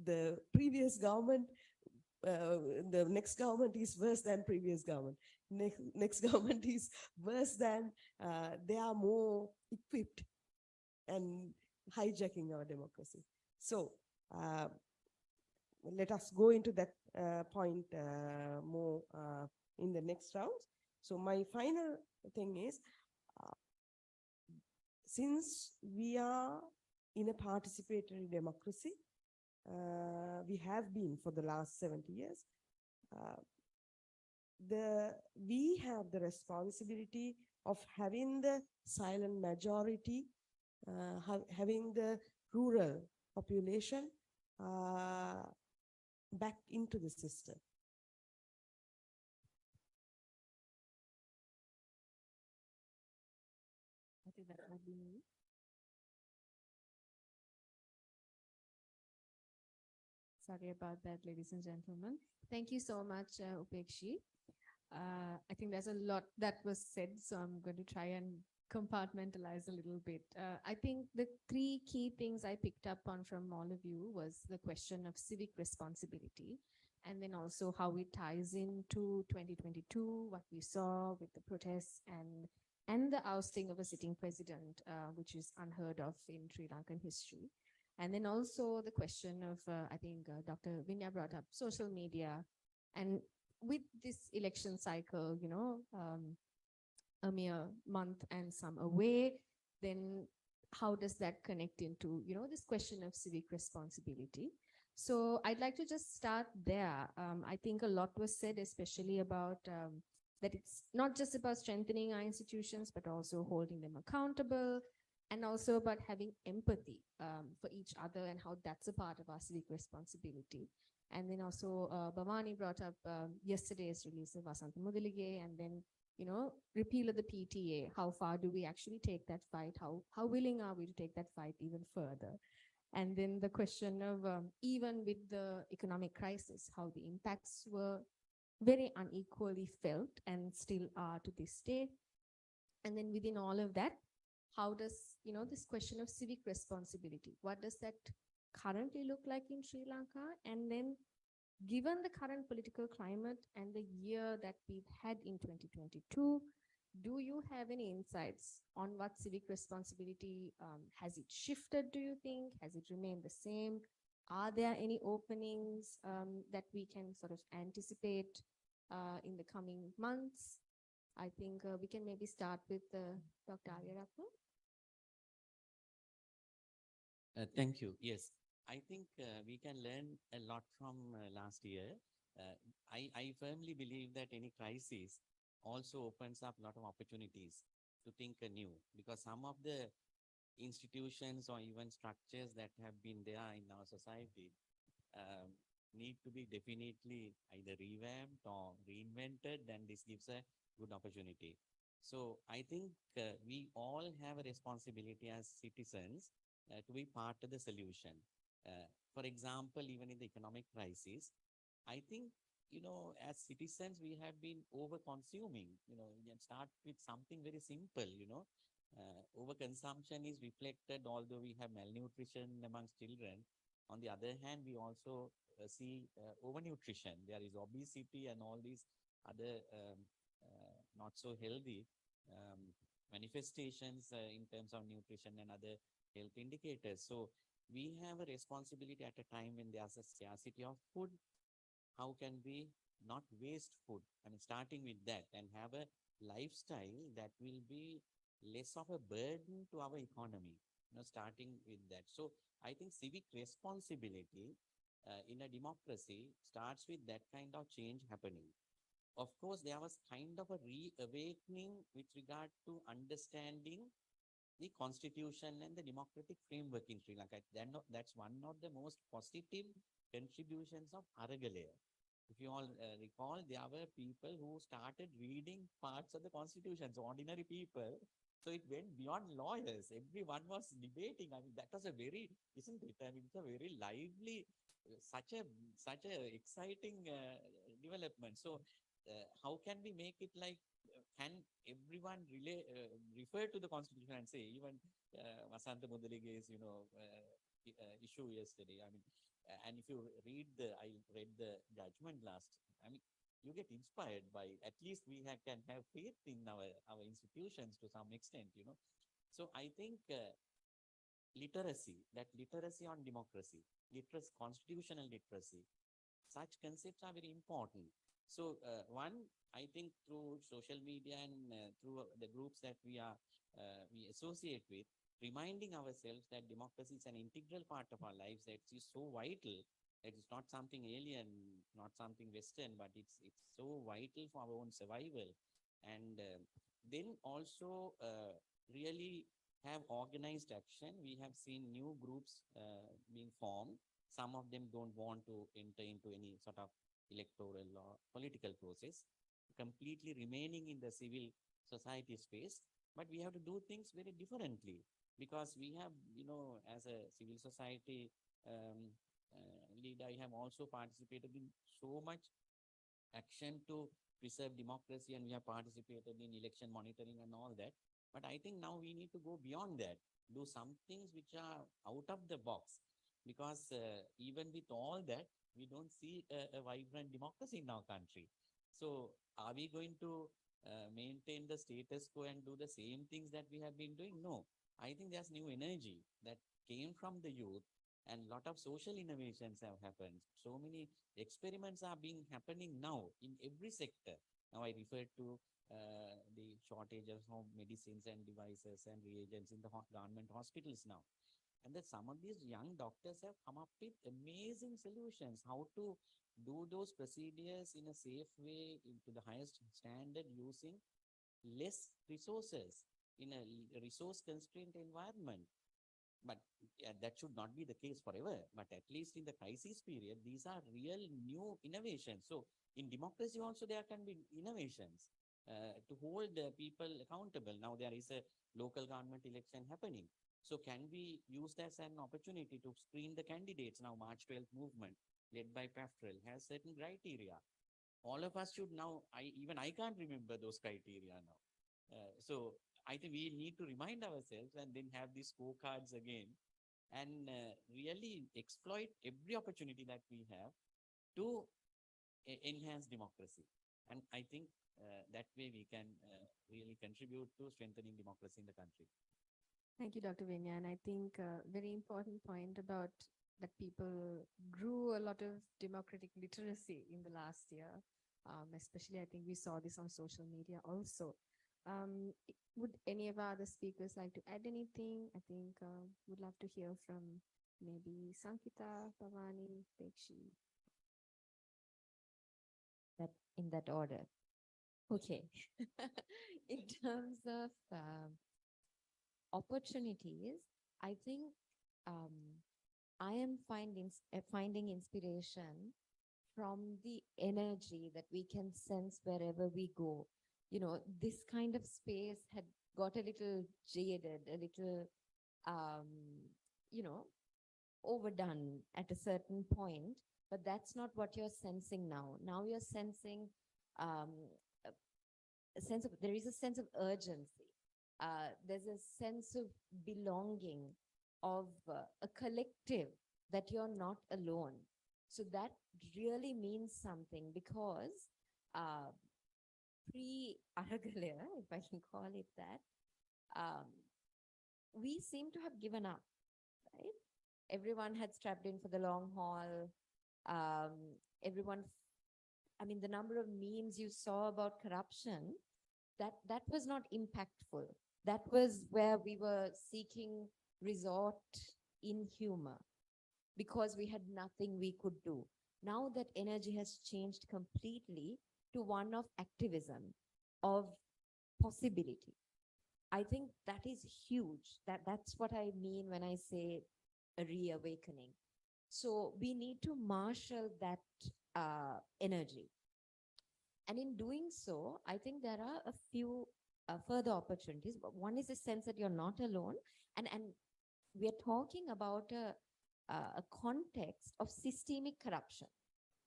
the previous government, the next government is worse than previous government. Next government is worse than, they are more equipped and hijacking our democracy. So let us go into that point more in the next round. So my final thing is, since we are in a participatory democracy, we have been for the last 70 years, uh, we have the responsibility of having the silent majority, having the rural population back into the system. I think that would be me. Sorry about that, ladies and gentlemen. Thank you so much, Upekshi. I think there's a lot that was said, so I'm going to try and compartmentalize a little bit. I think the three key things I picked up on from all of you was the question of civic responsibility, and then also how it ties into 2022, what we saw with the protests and the ousting of a sitting president, which is unheard of in Sri Lankan history. And then also the question of, I think Dr. Vinya brought up social media. And with this election cycle, a mere month and some away, then how does that connect into, this question of civic responsibility? So I'd like to just start there. I think a lot was said, especially about that it's not just about strengthening our institutions, but also holding them accountable, and also about having empathy for each other and how that's a part of our civic responsibility. And then also Bhavani brought up yesterday's release of Vasantha Mudalige, and then, repeal of the PTA. How far do we actually take that fight? How willing are we to take that fight even further? And then the question of even with the economic crisis, how the impacts were very unequally felt and still are to this day. And then within all of that, how does, this question of civic responsibility, what does that currently look like in Sri Lanka? And then given the current political climate and the year that we've had in 2022, do you have any insights on what civic responsibility, has it shifted, do you think? Has it remained the same? Are there any openings that we can sort of anticipate in the coming months? I think we can maybe start with Dr. Aryarappa. Thank you. Yes, I think we can learn a lot from last year. I firmly believe that any crisis also opens up a lot of opportunities to think anew, because some of the institutions or even structures that have been there in our society need to be definitely either revamped or reinvented, then this gives a good opportunity. So I think we all have a responsibility as citizens to be part of the solution. For example, even in the economic crisis, I think, as citizens, we have been over-consuming. We can start with something very simple, overconsumption is reflected, although we have malnutrition amongst children. On the other hand, we also see overnutrition. There is obesity and all these other not so healthy manifestations in terms of nutrition and other health indicators. So we have a responsibility at a time when there's a scarcity of food. How can we not waste food? I mean, starting with that, and have a lifestyle that will be less of a burden to our economy, starting with that. So I think civic responsibility in a democracy starts with that kind of change happening. Of course, there was kind of a reawakening with regard to understanding the constitution and the democratic framework in Sri Lanka. That's one of the most positive contributions of Aragalaya. If you all recall, there were people who started reading parts of the constitutions, ordinary people. So it went beyond lawyers. Everyone was debating. I mean, that was a very, isn't it? I mean, it's a very lively, such a exciting development. So how can we make it like, can everyone refer to the constitution and say, even Vasantha Mudalige's, issue yesterday, I mean, and if you I read the judgment last, I mean, you get inspired by, at least we can have faith in our institutions to some extent, So I think literacy on democracy, constitutional literacy, such concepts are very important. So one, I think through social media and through the groups that we associate with, reminding ourselves that democracy is an integral part of our lives, that it's so vital, that it's not something alien, not something Western, but it's so vital for our own survival. And then also really have organized action. We have seen new groups being formed. Some of them don't want to enter into any sort of electoral or political process, completely remaining in the civil society space. But we have to do things very differently, because we have, as a civil society leader, I have also participated in so much action to preserve democracy, and we have participated in election monitoring and all that. But I think now we need to go beyond that, do some things which are out of the box, because even with all that, we don't see a vibrant democracy in our country. So are we going to maintain the status quo and do the same things that we have been doing? No. I think there's new energy that came from the youth, and a lot of social innovations have happened. So many experiments are being happening now in every sector. Now I refer to the shortages of medicines and devices and reagents in the government hospitals now. And that some of these young doctors have come up with amazing solutions, how to do those procedures in a safe way, to the highest standard, using less resources in a resource constrained environment. But that should not be the case forever. But at least in the crisis period, these are real new innovations. So in democracy also, there can be innovations to hold people accountable. Now there is a local government election happening. So can we use that as an opportunity to screen the candidates? Now March 12th movement, led by PAFTREL, has certain criteria. All of us should now, even I can't remember those criteria now. So I think we need to remind ourselves and then have these scorecards again, and really exploit every opportunity that we have to enhance democracy. And I think that way we can really contribute to strengthening democracy in the country. Thank you, Dr. Vinya. And I think a very important point about that people grew a lot of democratic literacy in the last year. Especially, I think we saw this on social media also. Would any of our other speakers like to add anything? I think would love to hear from maybe Sankita, Bhavani, Pekshi. That in that order. Okay. In terms of opportunities, I think I am finding inspiration from the energy that we can sense wherever we go. You know, this kind of space had got a little jaded, a little, overdone at a certain point, but that's not what you're sensing now. Now you're sensing there is a sense of urgency. There's a sense of belonging, of a collective, that you're not alone. So that really means something, because pre-Aragalaya, if I can call it that, we seem to have given up, right? Everyone had strapped in for the long haul. The number of memes you saw about corruption, that was not impactful. That was where we were seeking resort in humor, because we had nothing we could do. Now that energy has changed completely to one of activism, of possibility. I think that is huge. That's what I mean when I say a reawakening. So we need to marshal that energy. And in doing so, I think there are a few further opportunities. But one is the sense that you're not alone. And we're talking about a context of systemic corruption,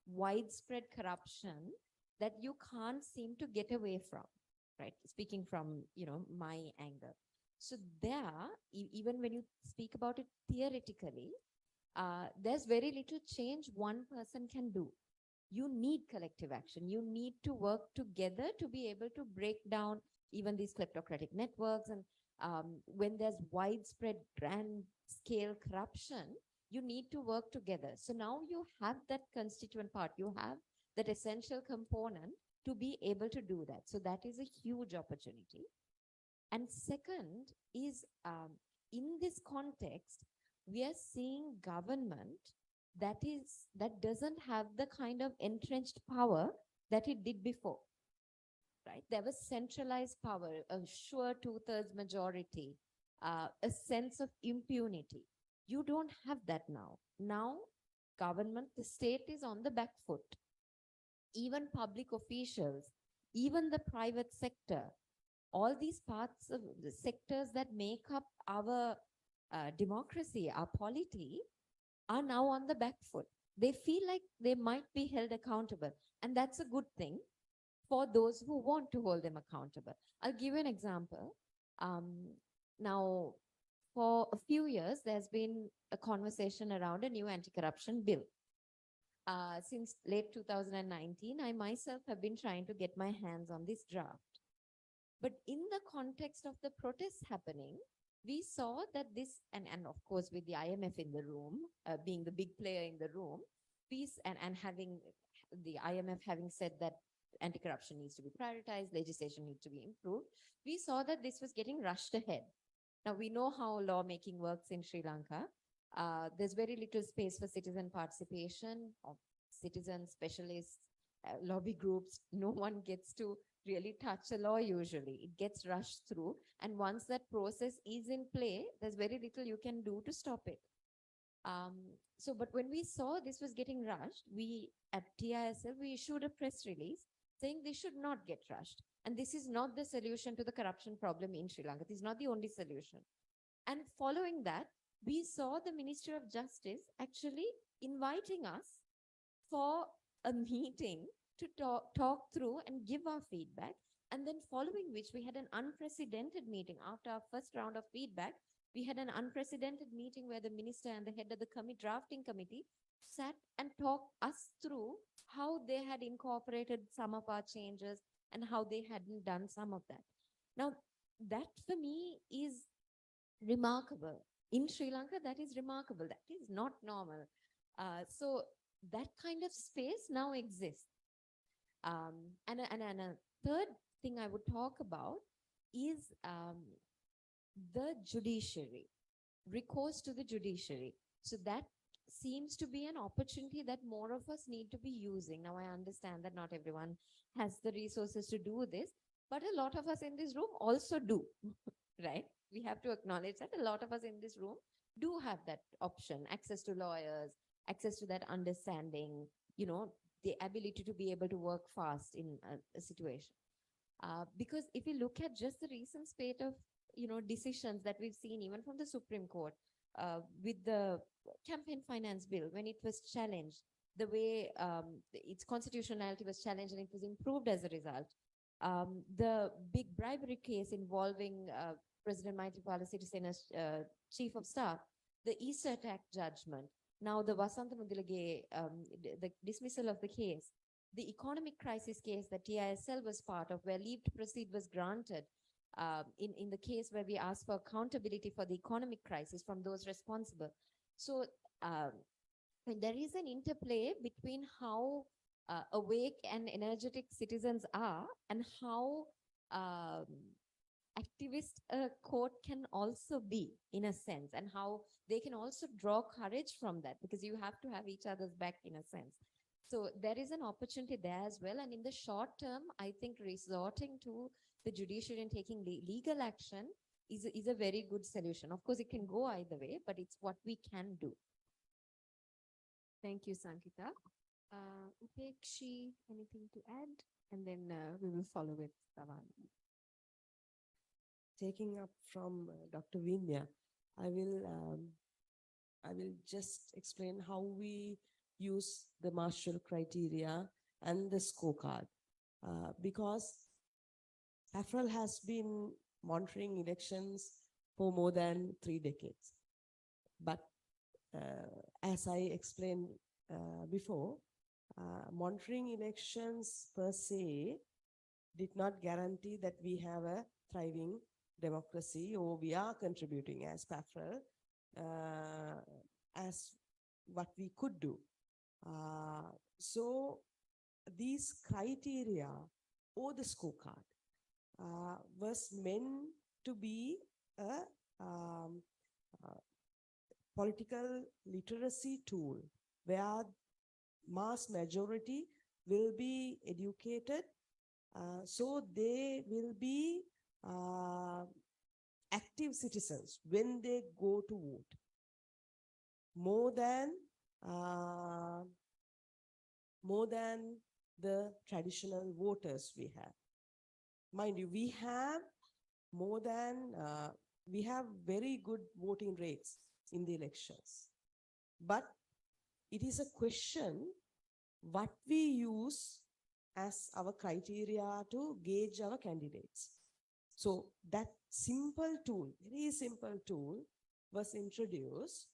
widespread corruption that you can't seem to get away from, right? Speaking from, my angle. So there, even when you speak about it theoretically, there's very little change one person can do. You need collective action. You need to work together to be able to break down even these kleptocratic networks. And when there's widespread grand scale corruption, you need to work together. So now you have that constituent part, you have that essential component to be able to do that. So that is a huge opportunity. And second is in this context, we are seeing government that doesn't have the kind of entrenched power that it did before. Right? There was centralized power, a sure two-thirds majority, a sense of impunity. You don't have that now. Now, government, the state is on the back foot. Even public officials, even the private sector, all these parts of the sectors that make up our democracy, our polity, are now on the back foot. They feel like they might be held accountable. And that's a good thing for those who want to hold them accountable. I'll give you an example. Now, for a few years, there's been a conversation around a new anti-corruption bill. Since late 2019, I myself have been trying to get my hands on this draft. But in the context of the protests happening, we saw that this, and of course with the IMF in the room, being the big player in the room, and having the IMF having said that anti-corruption needs to be prioritized, legislation needs to be improved, we saw that this was getting rushed ahead. Now we know how lawmaking works in Sri Lanka. There's very little space for citizen participation, of citizen specialists, lobby groups. No one gets to really touch a law usually. It gets rushed through. And once that process is in play, there's very little you can do to stop it. But when we saw this was getting rushed, we at TISL, we issued a press release saying this should not get rushed. And this is not the solution to the corruption problem in Sri Lanka. This is not the only solution. And following that, we saw the Ministry of Justice actually inviting us for a meeting to talk through and give our feedback. And then following which we had an unprecedented meeting after our first round of feedback. We had an unprecedented meeting where the minister and the head of the drafting committee sat and talked us through how they had incorporated some of our changes and how they hadn't done some of that. Now, that for me is remarkable. In Sri Lanka, that is remarkable. That is not normal. So that kind of space now exists. And a third thing I would talk about is the judiciary, recourse to the judiciary. So that seems to be an opportunity that more of us need to be using. Now, I understand that not everyone has the resources to do this, but a lot of us in this room also do, right? We have to acknowledge that a lot of us in this room do have that option, access to lawyers, access to that understanding, the ability to be able to work fast in a situation. Because if you look at just the recent spate of, decisions that we've seen even from the Supreme Court with the campaign finance bill, when it was challenged, the way its constitutionality was challenged and it was improved as a result. The big bribery case involving President Maithripala Sirisena's chief of staff, the Easter attack judgment, now the Vasantha Mudilage, the dismissal of the case, the economic crisis case that TISL was part of, where leave to proceed was granted in the case where we asked for accountability for the economic crisis from those responsible. So there is an interplay between how awake and energetic citizens are and how activist court can also be, in a sense, and how they can also draw courage from that, because you have to have each other's back in a sense. So there is an opportunity there as well. And in the short term, I think resorting to the judiciary and taking legal action is a very good solution. Of course, it can go either way, but it's what we can do. Thank you, Sankita. Upekshi, anything to add? And then we will follow with Bhavani. Taking up from Dr. Vinya, I will just explain how we use the Marshall criteria and the scorecard, because AFREL has been monitoring elections for more than 3 decades. But as I explained before, monitoring elections per se did not guarantee that we have a thriving democracy, or we are contributing as PAFREL as what we could do. So these criteria or the scorecard was meant to be a uh, political literacy tool where mass majority will be educated, so they will be active citizens when they go to vote, more than uh, more than the traditional voters we have. Mind you, we have more than we have very good voting rates in the elections, but it is a question what we use as our criteria to gauge our candidates. So that simple tool, very simple tool, was introduced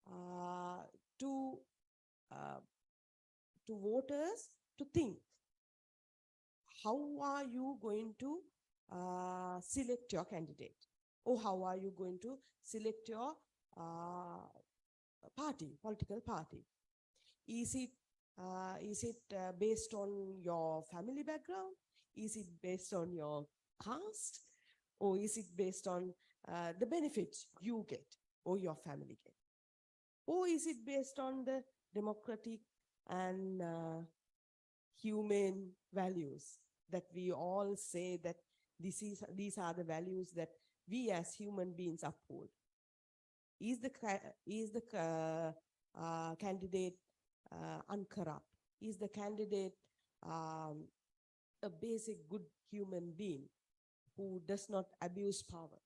uh, to uh, to voters to think, how are you going to select your candidate, or how are you going to select your political party? Is it based on your family background? Is it based on your caste? Or is it based on the benefits you get or your family get? Or is it based on the democratic and humane values that we all say that these are the values that we as human beings uphold? Is the candidate uncorrupt? Is the candidate a basic good human being who does not abuse power?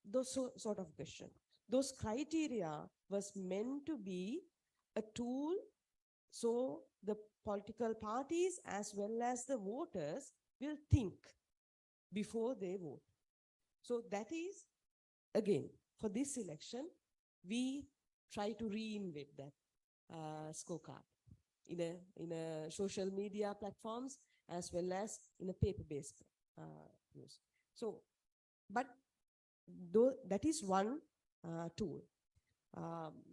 Those sort of question. Those criteria was meant to be a tool so the political parties as well as the voters will think before they vote. So that is, again, for this election, we try to reinvent that scorecard in a social media platforms as well as in a paper-based news. So, but though that is one tool.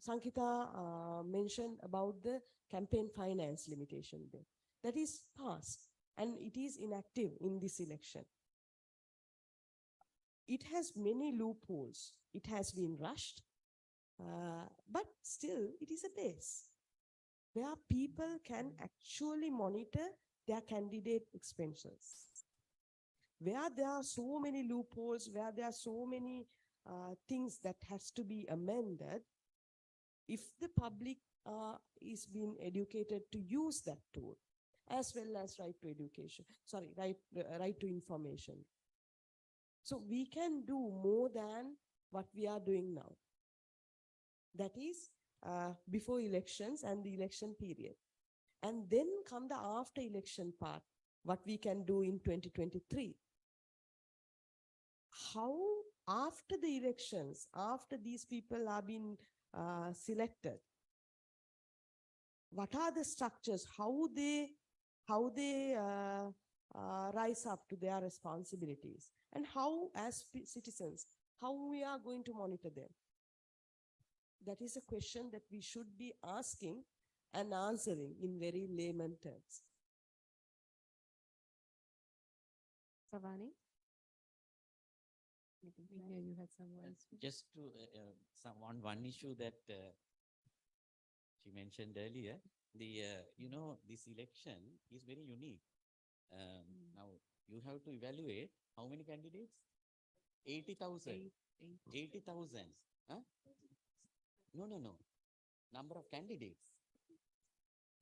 Sankita mentioned about the campaign finance limitation bill. That is passed and it is inactive in this election. It has many loopholes. It has been rushed, but still it is a base where people can actually monitor their candidate expenses. Where there are so many loopholes, where there are so many things that has to be amended, if the public is being educated to use that tool, as well as right to education, right to information. So we can do more than what we are doing now. That is before elections and the election period. And then come the after election part, what we can do in 2023. How after the elections, after these people are being selected, what are the structures, how they rise up to their responsibilities, and how as citizens, how we are going to monitor them? That is a question that we should be asking and answering in very layman terms. Savani? Yeah, you had some words. Just to one issue that she mentioned earlier, this election is very unique. Now you have to evaluate how many candidates? 80,000. 80,000. Huh? No. Number of candidates.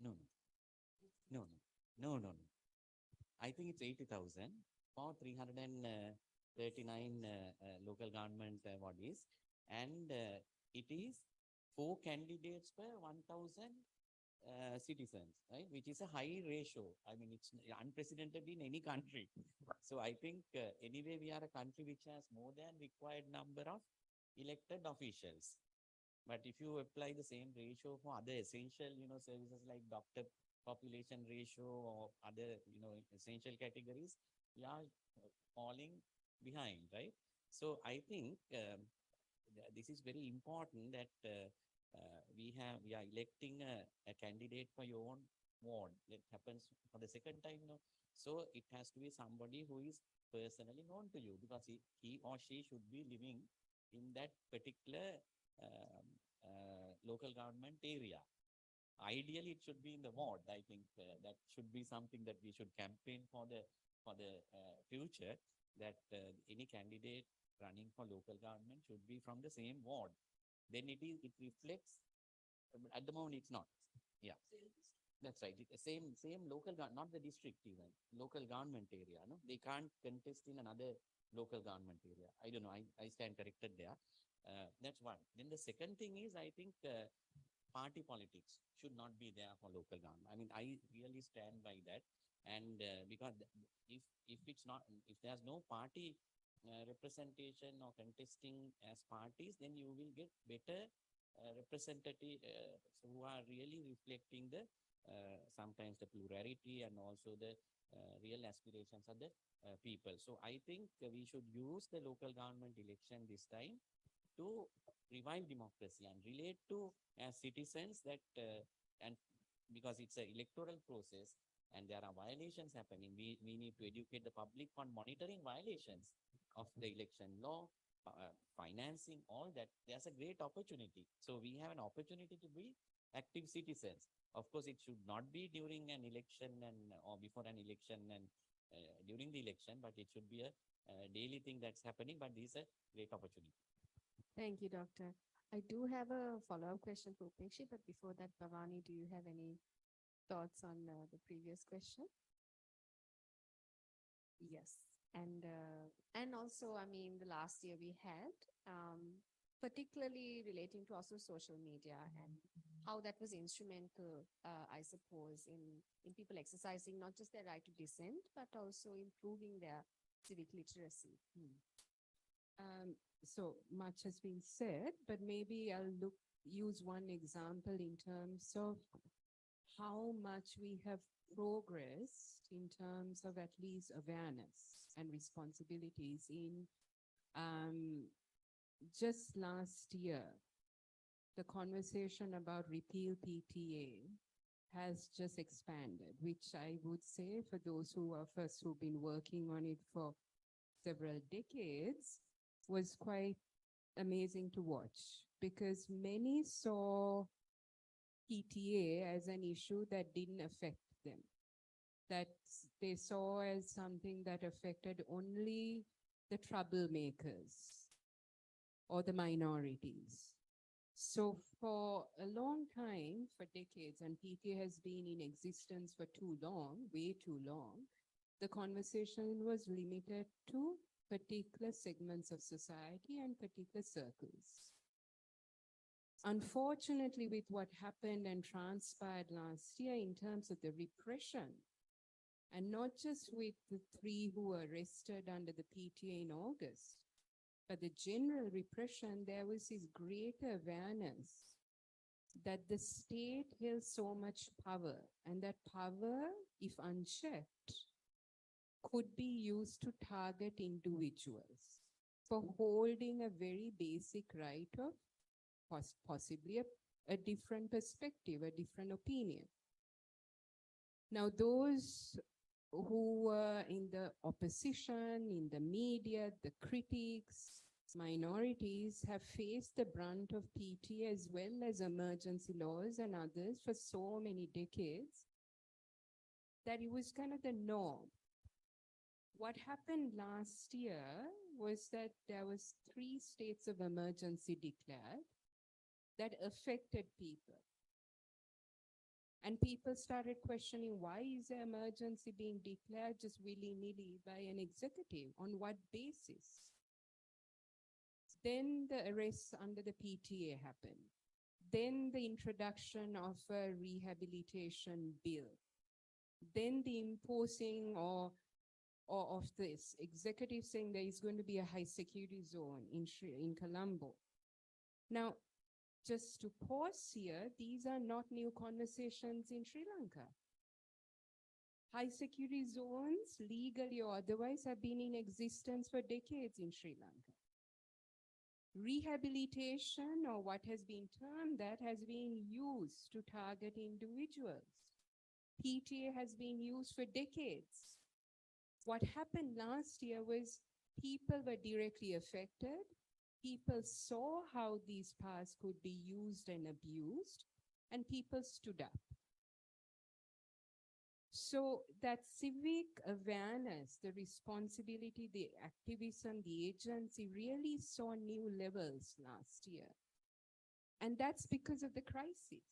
No. I think it's 80,000 for 339 local government bodies, and it is 4 candidates per 1,000 citizens, right? Which is a high ratio. I mean, it's unprecedented in any country. So I think anyway, we are a country which has more than required number of elected officials. But if you apply the same ratio for other essential, services like doctor population ratio or other, essential categories, we are falling behind, right? So I think this is very important that we are electing a candidate for your own ward. That happens for the second time, So it has to be somebody who is personally known to you, because he or she should be living in that particular local government area. Ideally, it should be in the ward. I think that should be something that we should campaign for the future, that any candidate running for local government should be from the same ward. Then it reflects. At the moment, it's not. Yeah, that's right. Same local not the district even, local government area. No, they can't contest in another local government area. I don't know. I stand corrected there. That's one. Then the second thing is, I think party politics should not be there for local government. I mean, I really stand by that. And because if it's not, if there's no party representation or contesting as parties, then you will get better representative who are really reflecting the sometimes the plurality and also the real aspirations of the people. So I think we should use the local government election this time to revive democracy and relate to as citizens that and because it's an electoral process and there are violations happening, we need to educate the public on monitoring violations of the election law, financing, all that. There's a great opportunity. So we have an opportunity to be active citizens. Of course, it should not be during an election and or before an election and during the election, but it should be a daily thing that's happening. But this is a great opportunity. Thank you, Doctor. I do have a follow-up question for Upekshi, but before that, Bhavani, do you have any thoughts on the previous question? Yes, and also, I mean, the last year we had, particularly relating to also social media and how that was instrumental, I suppose, in people exercising not just their right to dissent, but also improving their civic literacy. So much has been said, but maybe I'll use one example in terms of how much we have progressed in terms of at least awareness and responsibilities in just last year. The conversation about repeal PTA has just expanded, which I would say for those who've been working on it for several decades, was quite amazing to watch, because many saw PTA as an issue that didn't affect them, that they saw as something that affected only the troublemakers or the minorities. So for a long time, for decades, and PTA has been in existence for too long, way too long, the conversation was limited to particular segments of society and particular circles. Unfortunately, with what happened and transpired last year in terms of the repression, and not just with the 3 who were arrested under the PTA in August, but the general repression, there was this greater awareness that the state held so much power, and that power, if unchecked, could be used to target individuals for holding a very basic right of possibly a different perspective, a different opinion. Now, those who were in the opposition, in the media, the critics, minorities have faced the brunt of PTA as well as emergency laws and others for so many decades that it was kind of the norm. What happened last year was that there was 3 states of emergency declared that affected people. And people started questioning, why is the emergency being declared just willy-nilly by an executive? On what basis? Then the arrests under the PTA happened. Then the introduction of a rehabilitation bill. Then the imposing or of this executive saying there is going to be a high security zone in Colombo. Now, just to pause here, these are not new conversations in Sri Lanka. High security zones, legally or otherwise, have been in existence for decades in Sri Lanka. Rehabilitation, or what has been termed that, has been used to target individuals. PTA has been used for decades. What happened last year was people were directly affected. people saw how these powers could be used and abused, and people stood up. So that civic awareness, the responsibility, the activism, the agency really saw new levels last year. And that's because of the crisis.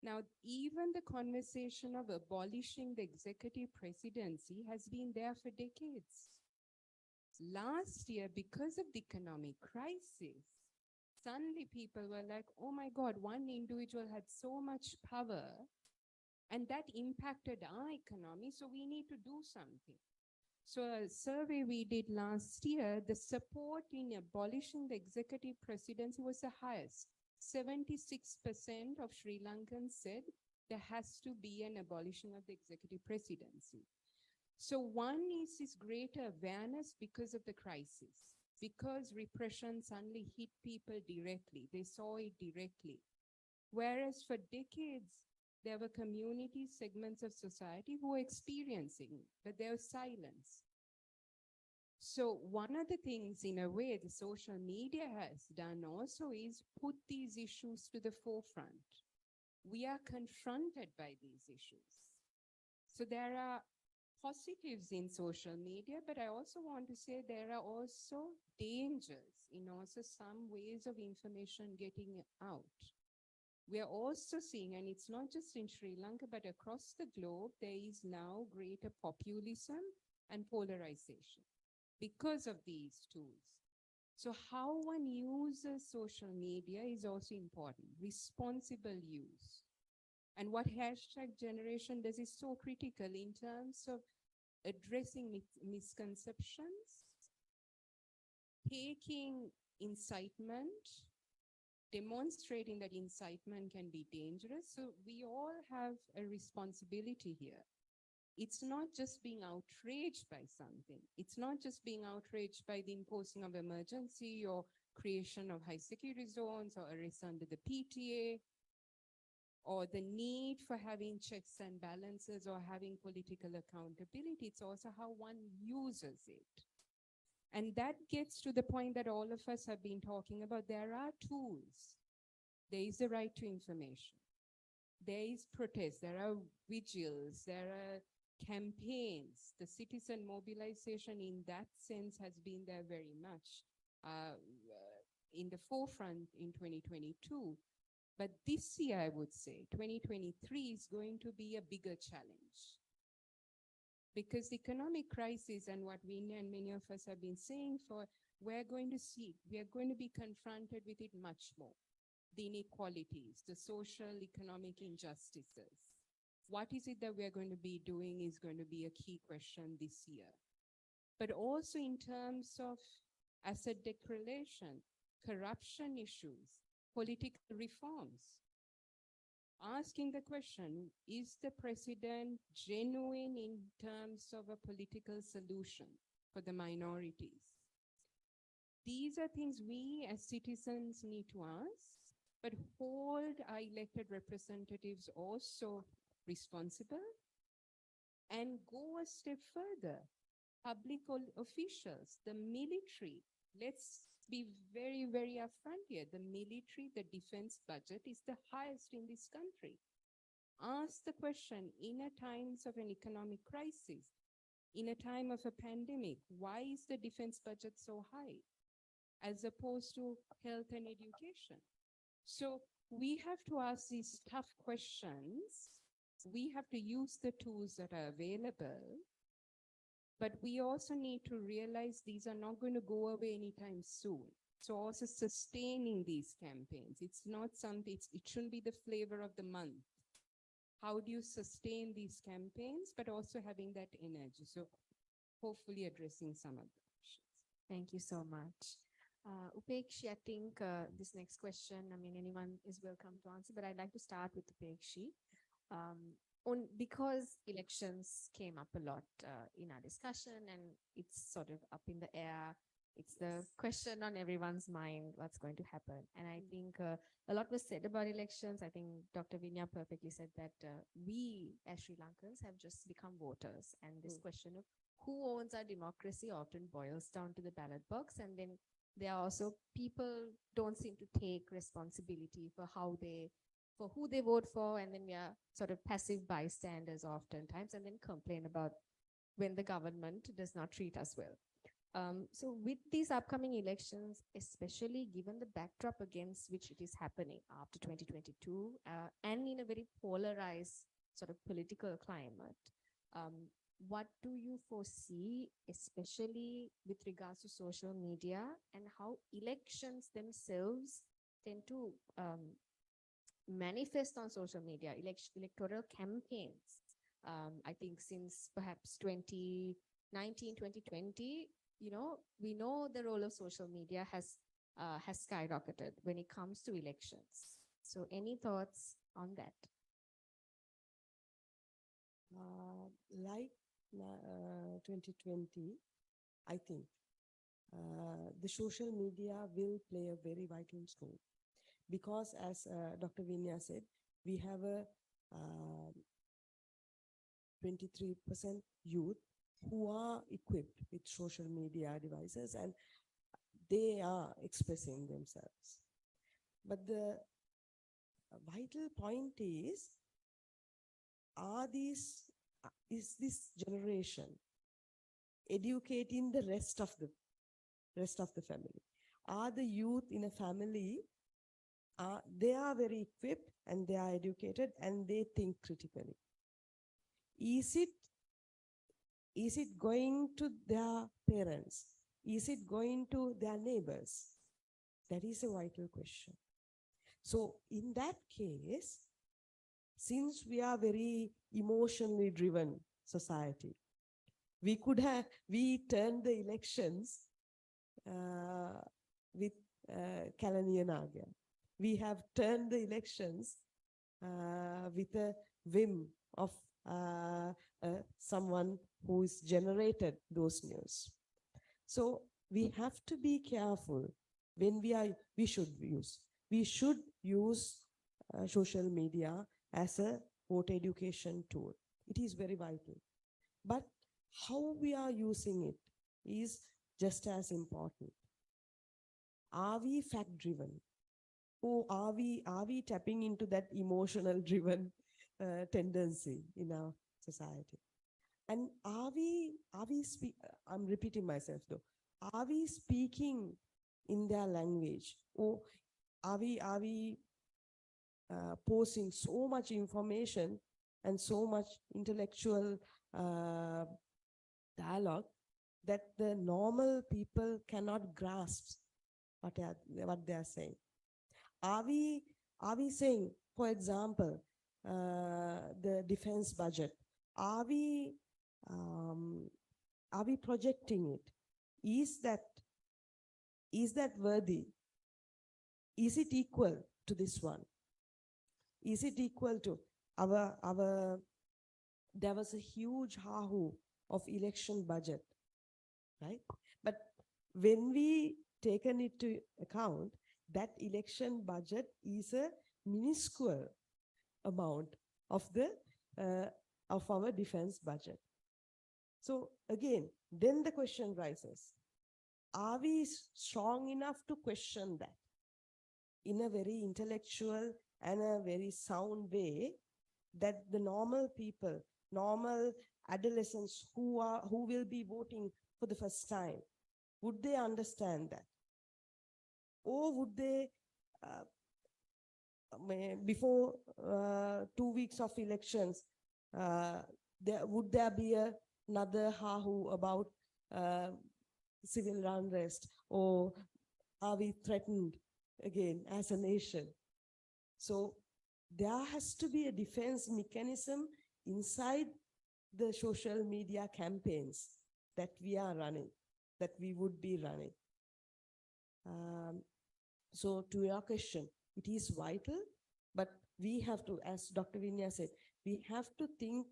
Now, even the conversation of abolishing the executive presidency has been there for decades. Last year, because of the economic crisis, suddenly people were like, oh my God, one individual had so much power and that impacted our economy, so we need to do something. So a survey we did last year, the support in abolishing the executive presidency was the highest. 76% of Sri Lankans said there has to be an abolition of the executive presidency. So one is this greater awareness because of the crisis, because repression suddenly hit people directly. They saw it directly. Whereas for decades, there were community segments of society who were experiencing, but there was silence. So one of the things, in a way, the social media has done also is put these issues to the forefront. We are confronted by these issues. So there are positives in social media, but I also want to say there are also dangers in also some ways of information getting out. We are also seeing, and it's not just in Sri Lanka, but across the globe, there is now greater populism and polarization because of these tools. So how one uses social media is also important, responsible use. And what hashtag generation does is so critical in terms of addressing misconceptions, taking incitement, demonstrating that incitement can be dangerous. So we all have a responsibility here. It's not just being outraged by something. It's not just being outraged by the imposing of emergency or creation of high security zones or arrests under the PTA or the need for having checks and balances or having political accountability. It's also how one uses it. And that gets to the point that all of us have been talking about. There are tools. There is the right to information. There is protest. There are vigils. There are campaigns. The citizen mobilization in that sense has been there very much in the forefront in 2022. But this year, I would say, 2023 is going to be a bigger challenge. Because the economic crisis and what we and many of us have been saying for, we're going to be confronted with it much more. The inequalities, the social, economic injustices. What is it that we're going to be doing is going to be a key question this year. But also in terms of asset degradation, corruption issues, political reforms. Asking the question, is the president genuine in terms of a political solution for the minorities? These are things we as citizens need to ask, but hold our elected representatives also responsible and go a step further. Public officials, the military, let's be very, very upfront here. The military, the defense budget is the highest in this country. Ask the question, in a times of an economic crisis, in a time of a pandemic, why is the defense budget so high as opposed to health and education? So we have to ask these tough questions. We have to use the tools that are available. But we also need to realize these are not going to go away anytime soon. So also sustaining these campaigns. It's not something, it shouldn't be the flavor of the month. How do you sustain these campaigns, but also having that energy? So hopefully addressing some of the questions. Thank you so much. Upekshi, I think this next question, I mean, anyone is welcome to answer, but I'd like to start with Upekshi. Because elections came up a lot in our discussion and it's sort of up in the air, it's the question on everyone's mind, what's going to happen. And I think a lot was said about elections. I think Dr. Vinya perfectly said that we as Sri Lankans have just become voters. And this question of who owns our democracy often boils down to the ballot box. And then there are also people don't seem to take responsibility for for who they vote for, and then we are sort of passive bystanders oftentimes, and then complain about when the government does not treat us well. So with these upcoming elections, especially given the backdrop against which it is happening after 2022, and in a very polarized sort of political climate, what do you foresee, especially with regards to social media, and how elections themselves tend to manifest on social media, electoral campaigns? I think since perhaps 2019, 2020, we know the role of social media has skyrocketed when it comes to elections. So any thoughts on that? Like 2020, I think the social media will play a very vital role, because as Dr. Vinya said, we have a 23% youth who are equipped with social media devices, and they are expressing themselves. But the vital point is this generation educating the rest of the family? Are the youth in a family, they are very equipped and they are educated and they think critically? Is it going to their parents? Is it going to their neighbors? That is a vital question. So in that case, since we are very emotionally driven society, we turned the elections with Kalaniya Naga. We have turned the elections with a whim of someone who is generated those news. So we have to be careful when we should use social media as a voter education tool. It is very vital. But how we are using it is just as important. Are we fact driven? Or are we tapping into that emotional driven tendency in our society? And I'm repeating myself though, are we speaking in their language, or are we posting so much information and so much intellectual dialogue that the normal people cannot grasp what they are saying? Are we saying, for example, the defense budget? Are we projecting it? Is that worthy? Is it equal to this one? Is it equal to our? There was a huge hahoo of election budget, right? But when we taken it to account, that election budget is a minuscule amount of our defense budget. So again, then the question rises, are we strong enough to question that in a very intellectual and a very sound way, that the normal people, normal adolescents who will be voting for the first time, would they understand that? Or would they, before 2 weeks of elections, would there be another hahoo about civil unrest, or are we threatened again as a nation? So there has to be a defense mechanism inside the social media campaigns that we are running, that we would be running. So to your question, it is vital, but we have to, as Dr. Vinya said, we have to think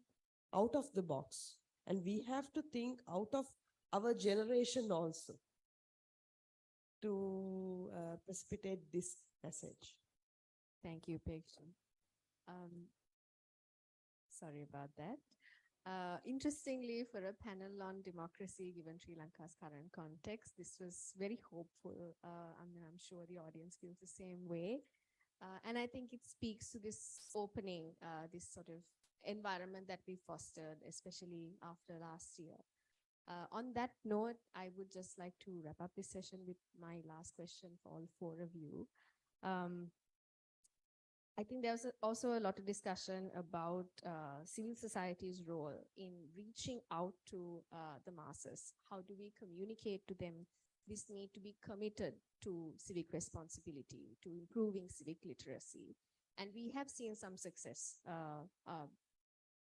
out of the box, and we have to think out of our generation also to precipitate this message. Thank you, Pekshan. Sorry about that. Interestingly, for a panel on democracy, given Sri Lanka's current context, this was very hopeful. I'm sure the audience feels the same way. And I think it speaks to this opening, this sort of environment that we fostered, especially after last year. On that note, I would just like to wrap up this session with my last question for all four of you. I think there was also a lot of discussion about civil society's role in reaching out to the masses. How do we communicate to them this need to be committed to civic responsibility, to improving civic literacy? And we have seen some success,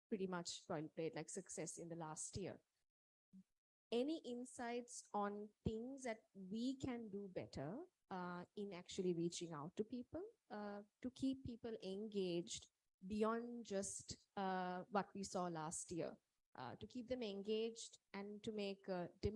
pretty much boilerplate like success in the last year. Any insights on things that we can do better in actually reaching out to people, to keep people engaged beyond just what we saw last year, to keep them engaged and to make